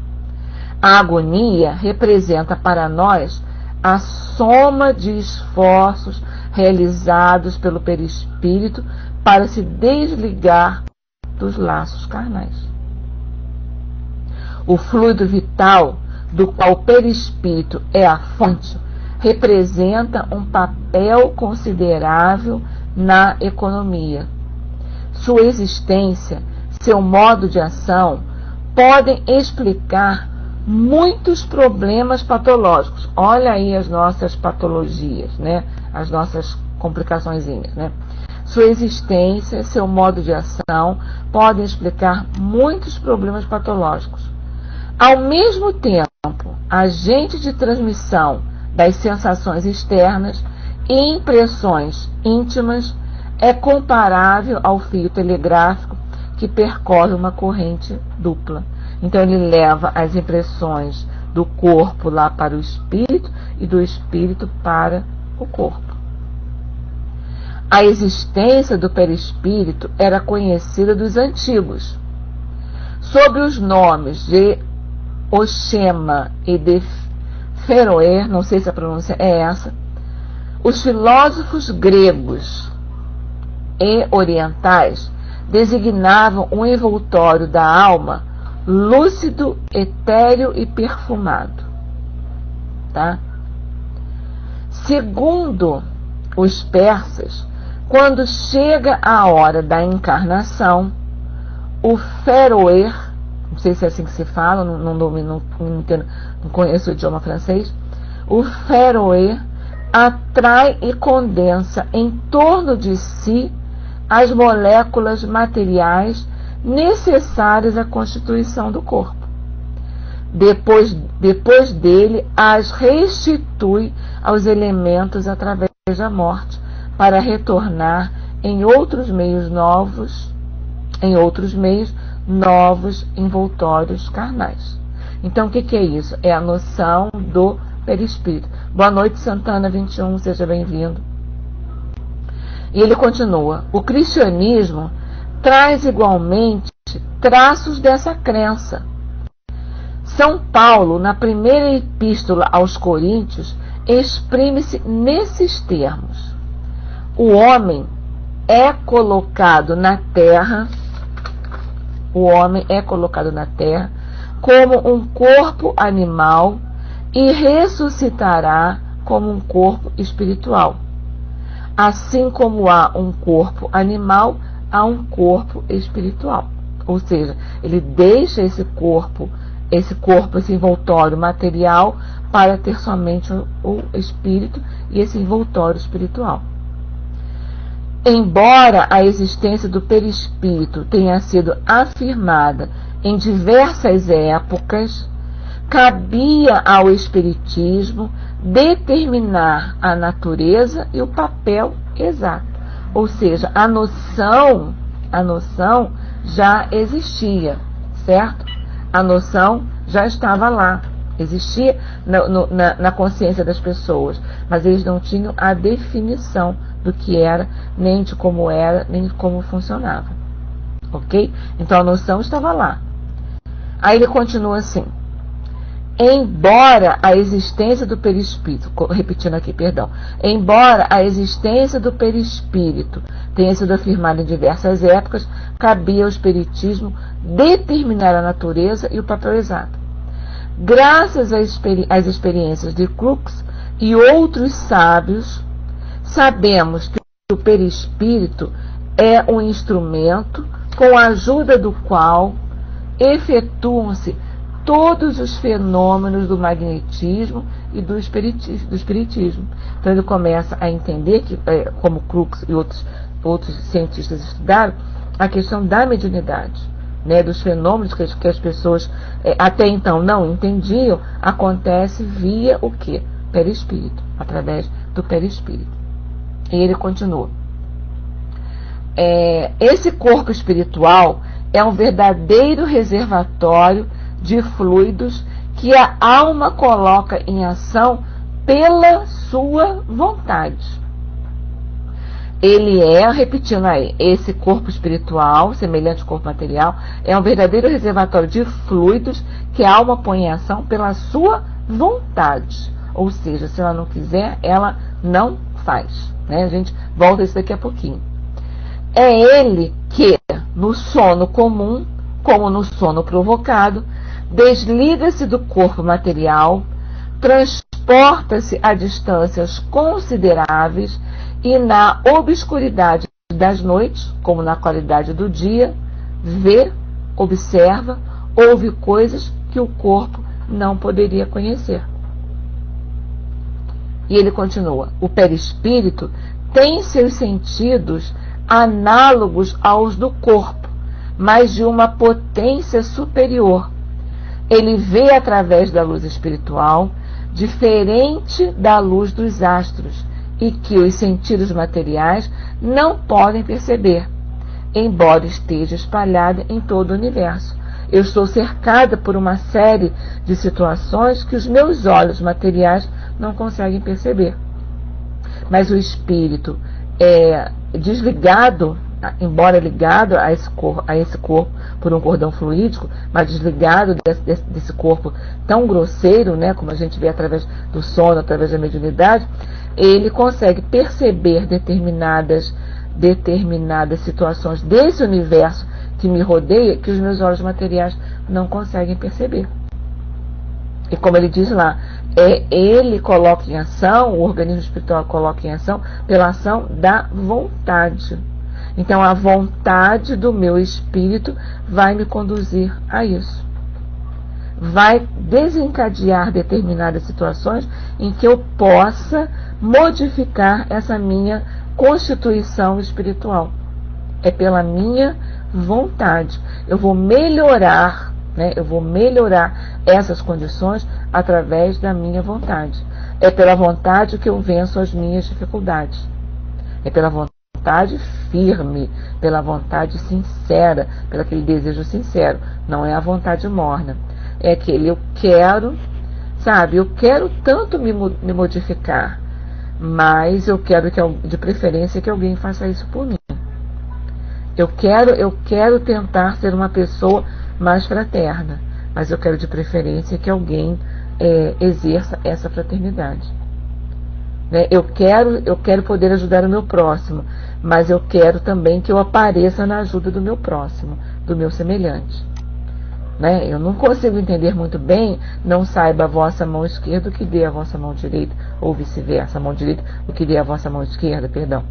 A agonia representa para nós a soma de esforços realizados pelo perispírito para se desligar dos laços carnais. O fluido vital, do qual o perispírito é a fonte, representa um papel considerável na economia. Sua existência, seu modo de ação, podem explicar muitos problemas patológicos. Olha aí as nossas patologias, né? As nossas complicaçõezinhas, né? Sua existência, seu modo de ação podem explicar muitos problemas patológicos. Ao mesmo tempo, agente de transmissão das sensações externas e impressões íntimas é comparável ao fio telegráfico que percorre uma corrente dupla. Então, ele leva as impressões do corpo lá para o espírito e do espírito para o corpo. A existência do perispírito era conhecida dos antigos. Sob os nomes de Oxema e de Feroer, não sei se a pronúncia é essa, os filósofos gregos e orientais designavam um envoltório da alma lúcido, etéreo e perfumado. Tá? Segundo os persas, quando chega a hora da encarnação, o feroer, não sei se é assim que se fala, não conheço o idioma francês, o feroer atrai e condensa em torno de si as moléculas materiais necessárias à constituição do corpo. Depois dele, as restitui aos elementos através da morte, para retornar em outros meios novos envoltórios carnais. Então, o que é isso? É a noção do perispírito. Boa noite, Santana 21, seja bem-vindo. E ele continua: o cristianismo traz igualmente traços dessa crença. São Paulo, na primeira epístola aos Coríntios, exprime-se nesses termos: o homem é colocado na terra, como um corpo animal e ressuscitará como um corpo espiritual. Assim como há um corpo animal, há um corpo espiritual. Ou seja, ele deixa esse envoltório material para ter somente o espírito e esse envoltório espiritual. Embora a existência do perispírito tenha sido afirmada em diversas épocas, cabia ao espiritismo determinar a natureza e o papel exato. Ou seja, a noção já existia, certo? A noção já estava lá, existia na consciência das pessoas, mas eles não tinham a definição do que era, nem de como era, nem de como funcionava. Ok? Então a noção estava lá. Aí ele continua assim: embora a existência do perispírito, repetindo aqui, perdão, embora a existência do perispírito tenha sido afirmada em diversas épocas, cabia ao espiritismo determinar a natureza e o papel exato. Graças às experiências de Crookes e outros sábios, sabemos que o perispírito é um instrumento com a ajuda do qual efetuam-se todos os fenômenos do magnetismo e do espiritismo. Então ele começa a entender que, como Crookes e outros cientistas estudaram, a questão da mediunidade, né, dos fenômenos que as pessoas até então não entendiam, acontece via o quê? Perispírito, através do perispírito. E ele continua: esse corpo espiritual é um verdadeiro reservatório de fluidos que a alma coloca em ação pela sua vontade. Ele repetindo aí, esse corpo espiritual, semelhante ao corpo material, é um verdadeiro reservatório de fluidos que a alma põe em ação pela sua vontade. Ou seja, se ela não quiser, ela não faz. Né? A gente volta a isso daqui a pouquinho. É ele que, no sono comum, como no sono provocado, desliga-se do corpo material, transporta-se a distâncias consideráveis e, na obscuridade das noites, como na claridade do dia, vê, observa, ouve coisas que o corpo não poderia conhecer. E ele continua: o perispírito tem seus sentidos análogos aos do corpo, mas de uma potência superior. Ele vê através da luz espiritual, diferente da luz dos astros, e que os sentidos materiais não podem perceber, embora esteja espalhada em todo o universo. Eu estou cercada por uma série de situações que os meus olhos materiais não conseguem perceber. Mas o espírito é desligado, embora ligado a esse corpo por um cordão fluídico, mas desligado desse corpo tão grosseiro, né, como a gente vê através do sono, através da mediunidade, ele consegue perceber determinadas situações desse universo que me rodeia que os meus olhos materiais não conseguem perceber. E como ele diz lá, ele coloca em ação, o organismo espiritual coloca em ação pela ação da vontade. Então a vontade do meu espírito vai me conduzir a isso. Vai desencadear determinadas situações em que eu possa modificar essa minha constituição espiritual. É pela minha vontade. Eu vou melhorar, né? Eu vou melhorar essas condições através da minha vontade. É pela vontade que eu venço as minhas dificuldades. É pela vontade firme, pela vontade sincera, pelo aquele desejo sincero. Não é a vontade morna. É aquele eu quero, sabe? Eu quero tanto me modificar, mas eu quero de preferência que alguém faça isso por mim. Eu quero tentar ser uma pessoa mais fraterna, mas eu quero de preferência que alguém exerça essa fraternidade. Né? Eu quero poder ajudar o meu próximo, mas eu quero também que eu apareça na ajuda do meu próximo, do meu semelhante. Né? Eu não consigo entender muito bem, não saiba a vossa mão esquerda o que dê a vossa mão direita, ou vice-versa, a mão direita o que dê a vossa mão esquerda, perdão.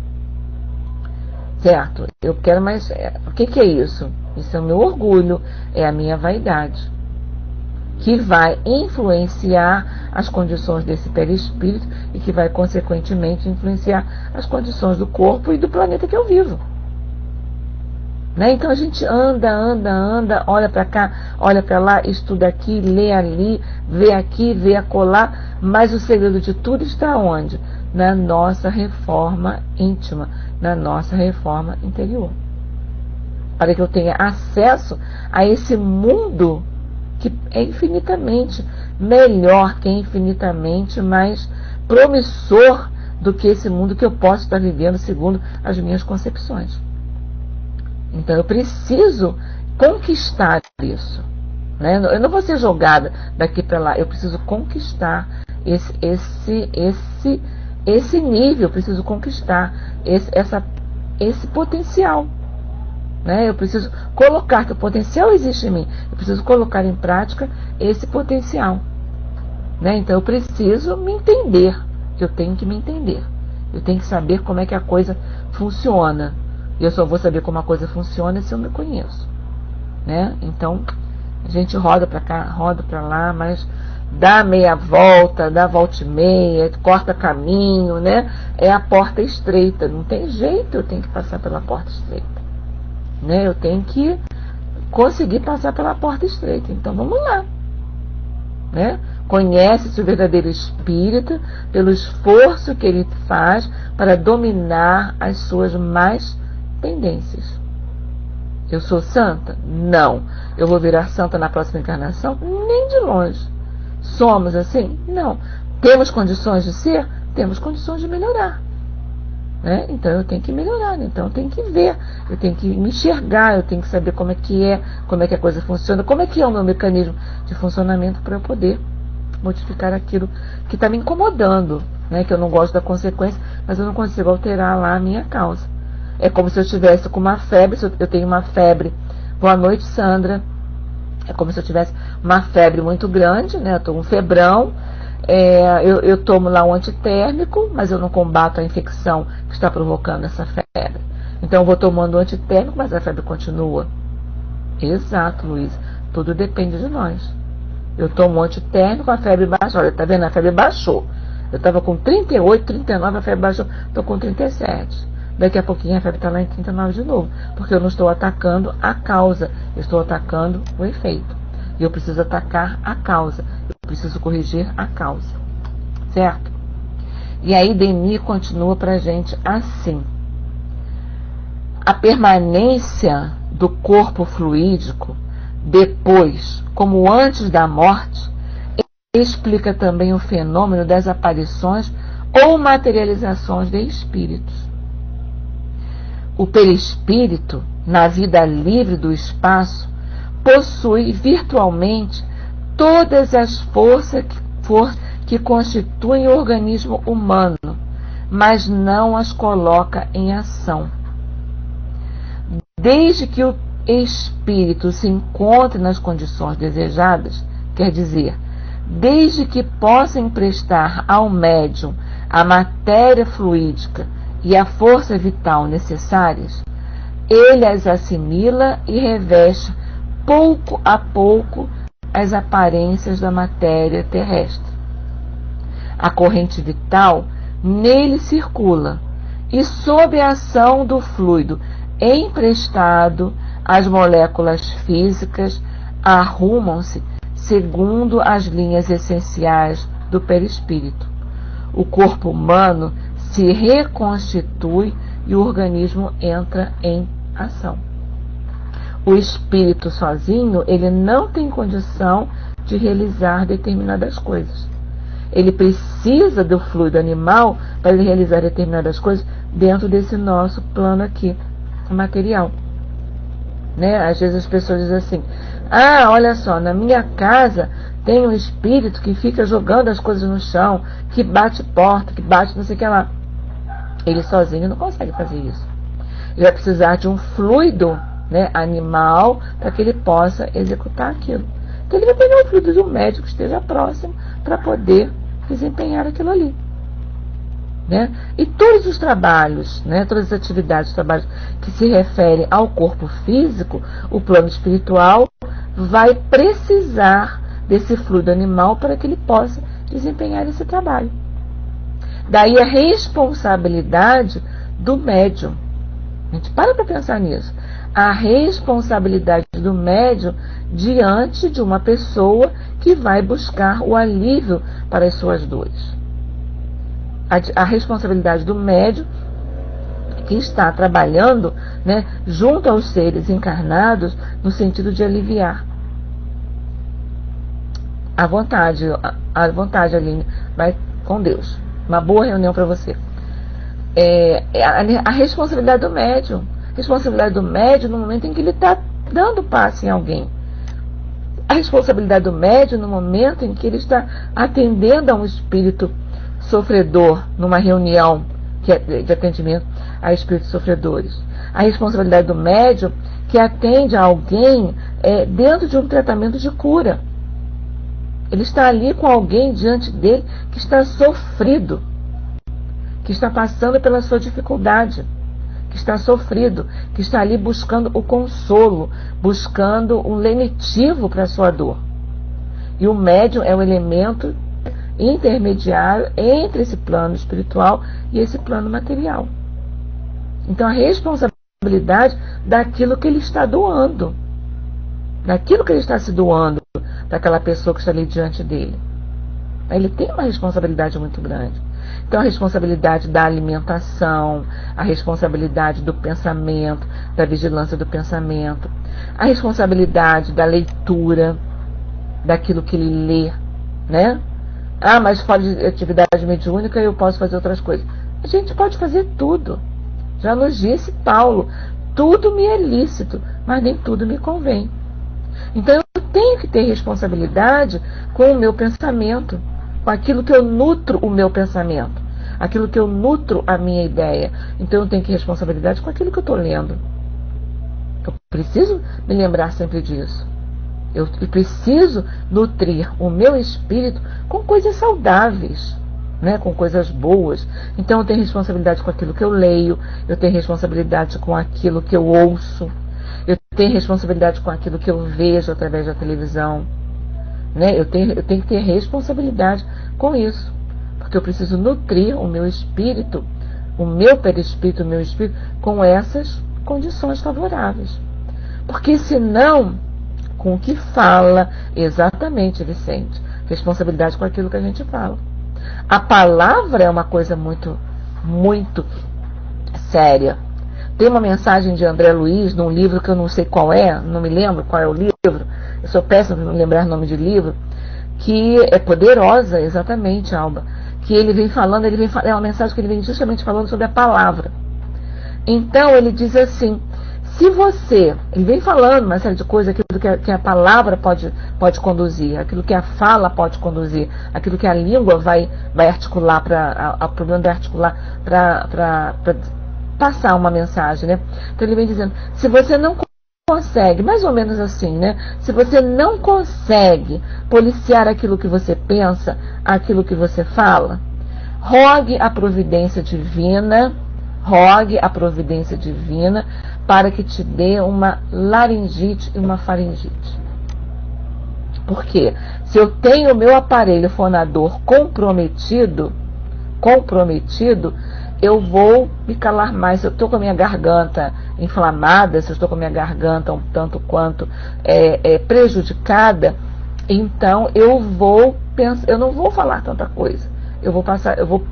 Certo? Eu quero, mas o que é isso? Isso é o meu orgulho, é a minha vaidade, que vai influenciar as condições desse perispírito e que vai, consequentemente, influenciar as condições do corpo e do planeta que eu vivo. Né? Então a gente anda, olha para cá, olha para lá, estuda aqui, lê ali, vê acolá, mas o segredo de tudo está onde? Na nossa reforma íntima, na nossa reforma interior. Para que eu tenha acesso a esse mundo que é infinitamente melhor, que é infinitamente mais promissor do que esse mundo que eu posso estar vivendo segundo as minhas concepções. Então eu preciso conquistar isso. Né? Eu não vou ser jogada daqui para lá, eu preciso conquistar esse nível, eu preciso conquistar esse potencial. Né? Eu preciso colocar, que o potencial existe em mim, eu preciso colocar em prática esse potencial. Né? Então eu preciso me entender, eu tenho que me entender, eu tenho que saber como é que a coisa funciona. E eu só vou saber como a coisa funciona se eu me conheço. Né? Então a gente roda para cá, roda para lá, mas dá meia volta, dá volta e meia, corta caminho, né? É a porta estreita, não tem jeito, eu tenho que passar pela porta estreita. Né? Eu tenho que conseguir passar pela porta estreita. Então vamos lá. Né? Conhece-se o verdadeiro espírito pelo esforço que ele faz para dominar as suas mais tendências. Eu sou santa? Não. Eu vou virar santa na próxima encarnação? Nem de longe. Somos assim? Não. Temos condições de ser? Temos condições de melhorar. Né? Então eu tenho que melhorar, né? Então eu tenho que ver, eu tenho que me enxergar, eu tenho que saber como é que a coisa funciona, como é que é o meu mecanismo de funcionamento para eu poder modificar aquilo que está me incomodando, né? Que eu não gosto da consequência, mas eu não consigo alterar lá a minha causa. É como se eu estivesse com uma febre, se eu tenho uma febre. Boa noite, Sandra. É como se eu tivesse uma febre muito grande, né? Eu estou com um febrão. Eu tomo lá um antitérmico, mas eu não combato a infecção que está provocando essa febre. Então eu vou tomando um antitérmico, mas a febre continua. Exato, Luiz. Tudo depende de nós. Eu tomo um antitérmico, a febre baixa. Olha, tá vendo? A febre baixou. Eu estava com 38, 39, a febre baixou. Estou com 37. Daqui a pouquinho a febre está lá em 39 de novo. Porque eu não estou atacando a causa. Eu estou atacando o efeito. E eu preciso atacar a causa. Eu preciso corrigir a causa. Certo? E aí Denis continua para a gente assim. A permanência do corpo fluídico depois, como antes da morte, explica também o fenômeno das aparições ou materializações de espíritos. O perispírito, na vida livre do espaço, possui virtualmente todas as forças que constituem o organismo humano, mas não as coloca em ação. Desde que o espírito se encontre nas condições desejadas, quer dizer, desde que possa emprestar ao médium a matéria fluídica e a força vital necessárias, ele as assimila e reveste pouco a pouco as aparências da matéria terrestre. A corrente vital nele circula e, sob a ação do fluido emprestado, as moléculas físicas arrumam-se segundo as linhas essenciais do perispírito. O corpo humano se reconstitui e o organismo entra em ação. O espírito sozinho, ele não tem condição de realizar determinadas coisas. Ele precisa do fluido animal para ele realizar determinadas coisas dentro desse nosso plano aqui, material. Né? Às vezes as pessoas dizem assim: olha só, na minha casa tem um espírito que fica jogando as coisas no chão, que bate porta, que bate não sei o que lá. Ele sozinho não consegue fazer isso. Ele vai precisar de um fluido, né, animal para que ele possa executar aquilo. Então ele vai pegar o fluido de um médico que esteja próximo para poder desempenhar aquilo ali. Né? E todos os trabalhos, né, todas as atividades, trabalhos que se referem ao corpo físico, o plano espiritual vai precisar desse fluido animal para que ele possa desempenhar esse trabalho. Daí a responsabilidade do médium. A gente para pensar nisso. A responsabilidade do médium diante de uma pessoa que vai buscar o alívio para as suas dores. A responsabilidade do médium que está trabalhando, né, junto aos seres encarnados no sentido de aliviar. À vontade, Aline, vai com Deus. Uma boa reunião para você. A responsabilidade do médium. Responsabilidade do médium no momento em que ele está dando passe em alguém. A responsabilidade do médium no momento em que ele está atendendo a um espírito sofredor numa reunião de atendimento a espíritos sofredores. A responsabilidade do médium que atende a alguém dentro de um tratamento de cura. Ele está ali com alguém diante dele que está sofrido, que está passando pela sua dificuldade, que está sofrido, que está ali buscando o consolo, buscando um lenitivo para a sua dor. E o médium é o elemento intermediário entre esse plano espiritual e esse plano material. Então a responsabilidade daquilo que ele está doando, daquilo que ele está se doando daquela pessoa que está ali diante dele. Ele tem uma responsabilidade muito grande. Então a responsabilidade da alimentação, a responsabilidade do pensamento, da vigilância do pensamento, a responsabilidade da leitura, daquilo que ele lê, né? Mas fora de atividade mediúnica eu posso fazer outras coisas. A gente pode fazer tudo. Já nos disse Paulo, tudo me é lícito, mas nem tudo me convém. Então eu tenho que ter responsabilidade com o meu pensamento, com aquilo que eu nutro o meu pensamento, aquilo que eu nutro a minha ideia. Então eu tenho que ter responsabilidade com aquilo que eu estou lendo. Eu preciso me lembrar sempre disso. Eu preciso nutrir o meu espírito com coisas saudáveis, né, com coisas boas. Então eu tenho responsabilidade com aquilo que eu leio, eu tenho responsabilidade com aquilo que eu ouço, eu tenho responsabilidade com aquilo que eu vejo através da televisão. Né? Eu tenho que ter responsabilidade com isso, porque eu preciso nutrir o meu espírito, o meu perispírito, o meu espírito, com essas condições favoráveis. Porque senão, com o que fala, exatamente, Vicente, responsabilidade com aquilo que a gente fala. A palavra é uma coisa muito, muito séria. Tem uma mensagem de André Luiz, num livro que eu não sei qual é, não me lembro qual é o livro, eu sou péssima para não lembrar o nome de livro, que é poderosa, exatamente, Alba, que ele vem falando, é uma mensagem que ele vem justamente falando sobre a palavra. Então ele diz assim, se você, ele vem falando uma série de coisas, aquilo que a palavra pode conduzir, aquilo que a fala pode conduzir, aquilo que a língua vai articular, o problema de articular para passar uma mensagem, né? Então ele vem dizendo, se você não consegue, mais ou menos assim, né? Se você não consegue policiar aquilo que você pensa, aquilo que você fala, rogue a providência divina para que te dê uma laringite e uma faringite. Por quê? Se eu tenho o meu aparelho fonador comprometido, eu vou me calar mais. Se eu estou com a minha garganta inflamada, se eu estou com a minha garganta um tanto quanto prejudicada, então eu não vou falar tanta coisa. Eu vou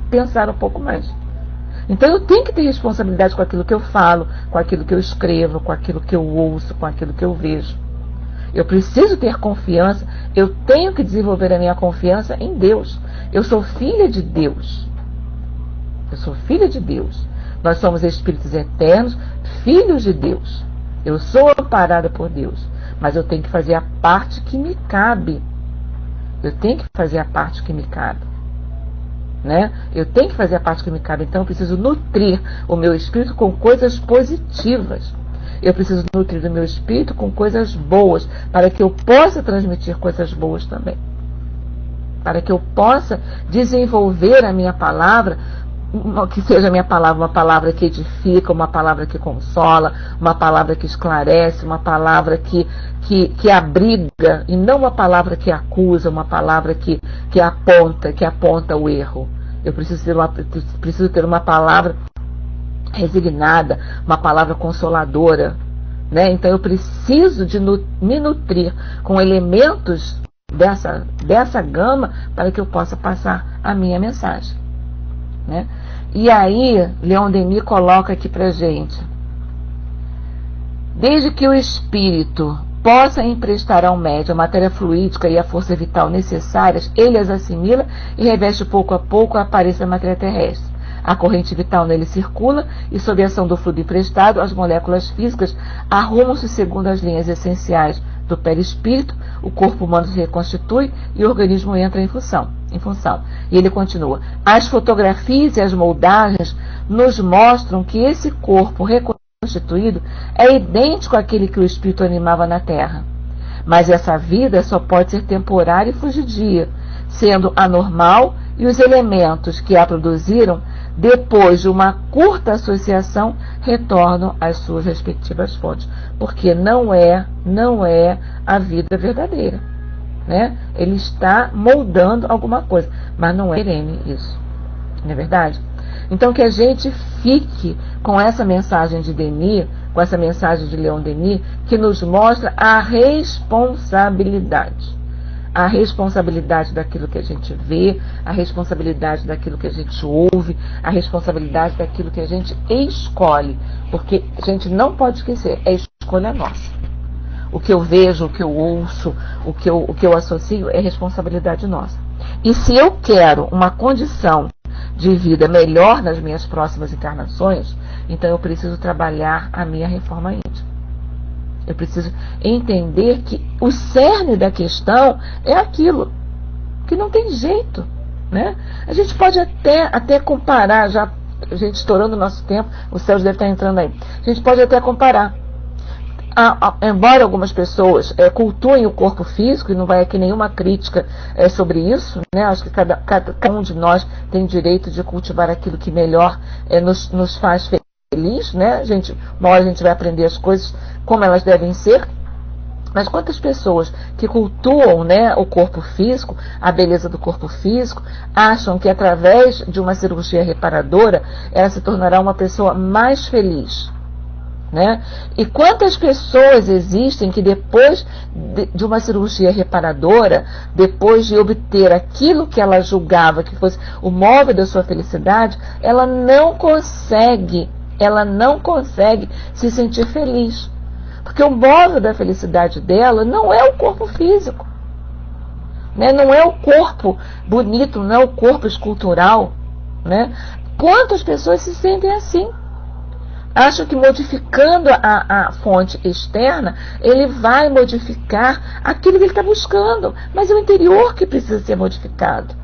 pensar um pouco mais. Então eu tenho que ter responsabilidade com aquilo que eu falo, com aquilo que eu escrevo, com aquilo que eu ouço, com aquilo que eu vejo. Eu preciso ter confiança, eu tenho que desenvolver a minha confiança em Deus. Eu sou filha de Deus. Nós somos espíritos eternos, filhos de Deus. Eu sou amparada por Deus, mas eu tenho que fazer a parte que me cabe. Né? Eu tenho que fazer a parte que me cabe. Então eu preciso nutrir o meu espírito com coisas positivas. Eu preciso nutrir o meu espírito com coisas boas, para que eu possa transmitir coisas boas também. Para que eu possa desenvolver a minha palavra, que seja a minha palavra uma palavra que edifica, uma palavra que consola, uma palavra que esclarece, uma palavra que abriga, e não uma palavra que acusa, uma palavra que aponta o erro. Eu preciso ter uma palavra resignada, uma palavra consoladora, né? Então eu preciso de me nutrir com elementos dessa gama para que eu possa passar a minha mensagem, né? E aí Leon Denis coloca aqui pra gente: desde que o espírito possa emprestar ao médium a matéria fluídica e a força vital necessárias, ele as assimila e reveste pouco a pouco a aparência da matéria terrestre. A corrente vital nele circula e, sob a ação do fluido emprestado, as moléculas físicas arrumam-se segundo as linhas essenciais do perispírito, o corpo humano se reconstitui e o organismo entra em função. E ele continua: as fotografias e as moldagens nos mostram que esse corpo reconstituído é idêntico àquele que o espírito animava na Terra. Mas essa vida só pode ser temporária e fugidia, sendo anormal, e os elementos que a produziram, depois de uma curta associação, retornam às suas respectivas fontes, porque não é a vida verdadeira, né? Ele está moldando alguma coisa, mas não é isso, não é verdade? Então que a gente fique com essa mensagem de Denis, com essa mensagem de Leon Denis, que nos mostra a responsabilidade daquilo que a gente vê, a responsabilidade daquilo que a gente ouve, a responsabilidade daquilo que a gente escolhe, porque a gente não pode esquecer, é escolha nossa. O que eu vejo, o que eu ouço, o que eu associo é responsabilidade nossa. E se eu quero uma condição de vida melhor nas minhas próximas encarnações, então eu preciso trabalhar a minha reforma íntima. Eu preciso entender que o cerne da questão é aquilo, que não tem jeito, né? A gente pode até comparar, já a gente estourando o nosso tempo, o Sérgio deve estar entrando aí. A gente pode até comparar. Embora algumas pessoas cultuem o corpo físico, e não vai aqui nenhuma crítica sobre isso, né? Acho que cada um de nós tem direito de cultivar aquilo que melhor nos faz feliz, né? Uma hora a gente vai aprender as coisas como elas devem ser. Mas quantas pessoas que cultuam, né, o corpo físico, a beleza do corpo físico, acham que através de uma cirurgia reparadora ela se tornará uma pessoa mais feliz, né? E quantas pessoas existem que depois de uma cirurgia reparadora, depois de obter aquilo que ela julgava que fosse o móvel da sua felicidade, ela não consegue se sentir feliz. Porque o móvel da felicidade dela não é o corpo físico, né? Não é o corpo bonito, não é o corpo escultural, né? Quantas pessoas se sentem assim? Acham que modificando a fonte externa, ele vai modificar aquilo que ele está buscando, mas é o interior que precisa ser modificado.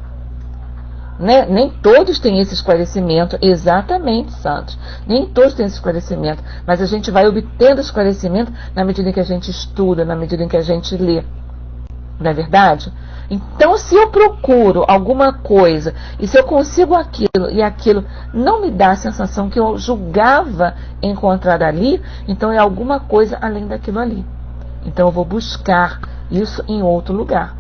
né? Nem todos têm esse esclarecimento, exatamente, Santos. Nem todos têm esse esclarecimento, mas a gente vai obtendo esclarecimento na medida em que a gente estuda, na medida em que a gente lê. Não é verdade? Então, se eu procuro alguma coisa e se eu consigo aquilo e aquilo não me dá a sensação que eu julgava encontrar ali, então é alguma coisa além daquilo ali. Então eu vou buscar isso em outro lugar.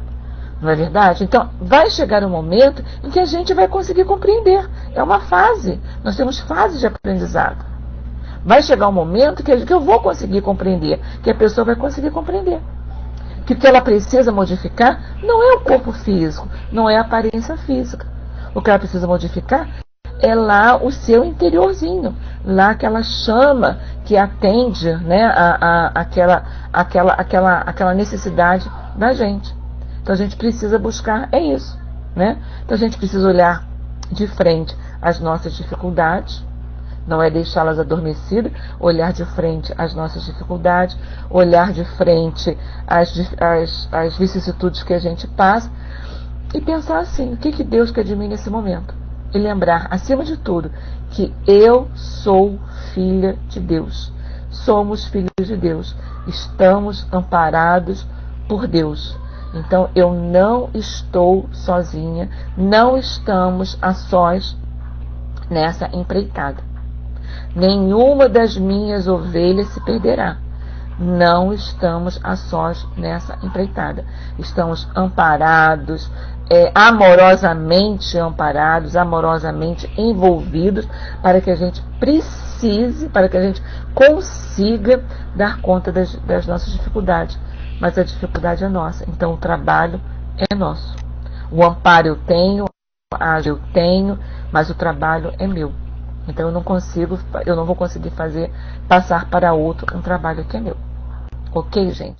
Não é verdade? Então, vai chegar um momento em que a gente vai conseguir compreender. É uma fase. Nós temos fases de aprendizado. Vai chegar um momento que eu vou conseguir compreender, que a pessoa vai conseguir compreender. Que o que ela precisa modificar não é o corpo físico, não é a aparência física. O que ela precisa modificar é lá o seu interiorzinho, lá aquela chama que atende, né, aquela necessidade da gente. Então a gente precisa buscar isso, né? Então a gente precisa olhar de frente as nossas dificuldades, não é deixá-las adormecidas, olhar de frente as nossas dificuldades, olhar de frente as vicissitudes que a gente passa e pensar assim, o que Deus quer de mim nesse momento? E lembrar, acima de tudo, que eu sou filha de Deus. Somos filhos de Deus. Estamos amparados por Deus. Então eu não estou sozinha, não estamos a sós nessa empreitada. Nenhuma das minhas ovelhas se perderá. Não estamos a sós nessa empreitada. Estamos amparados, amorosamente amparados, amorosamente envolvidos, para que a gente para que a gente consiga dar conta das nossas dificuldades. Mas a dificuldade é nossa. Então o trabalho é nosso. O amparo eu tenho, a asa eu tenho, mas o trabalho é meu. Então eu não vou conseguir passar para outro um trabalho que é meu. Ok, gente?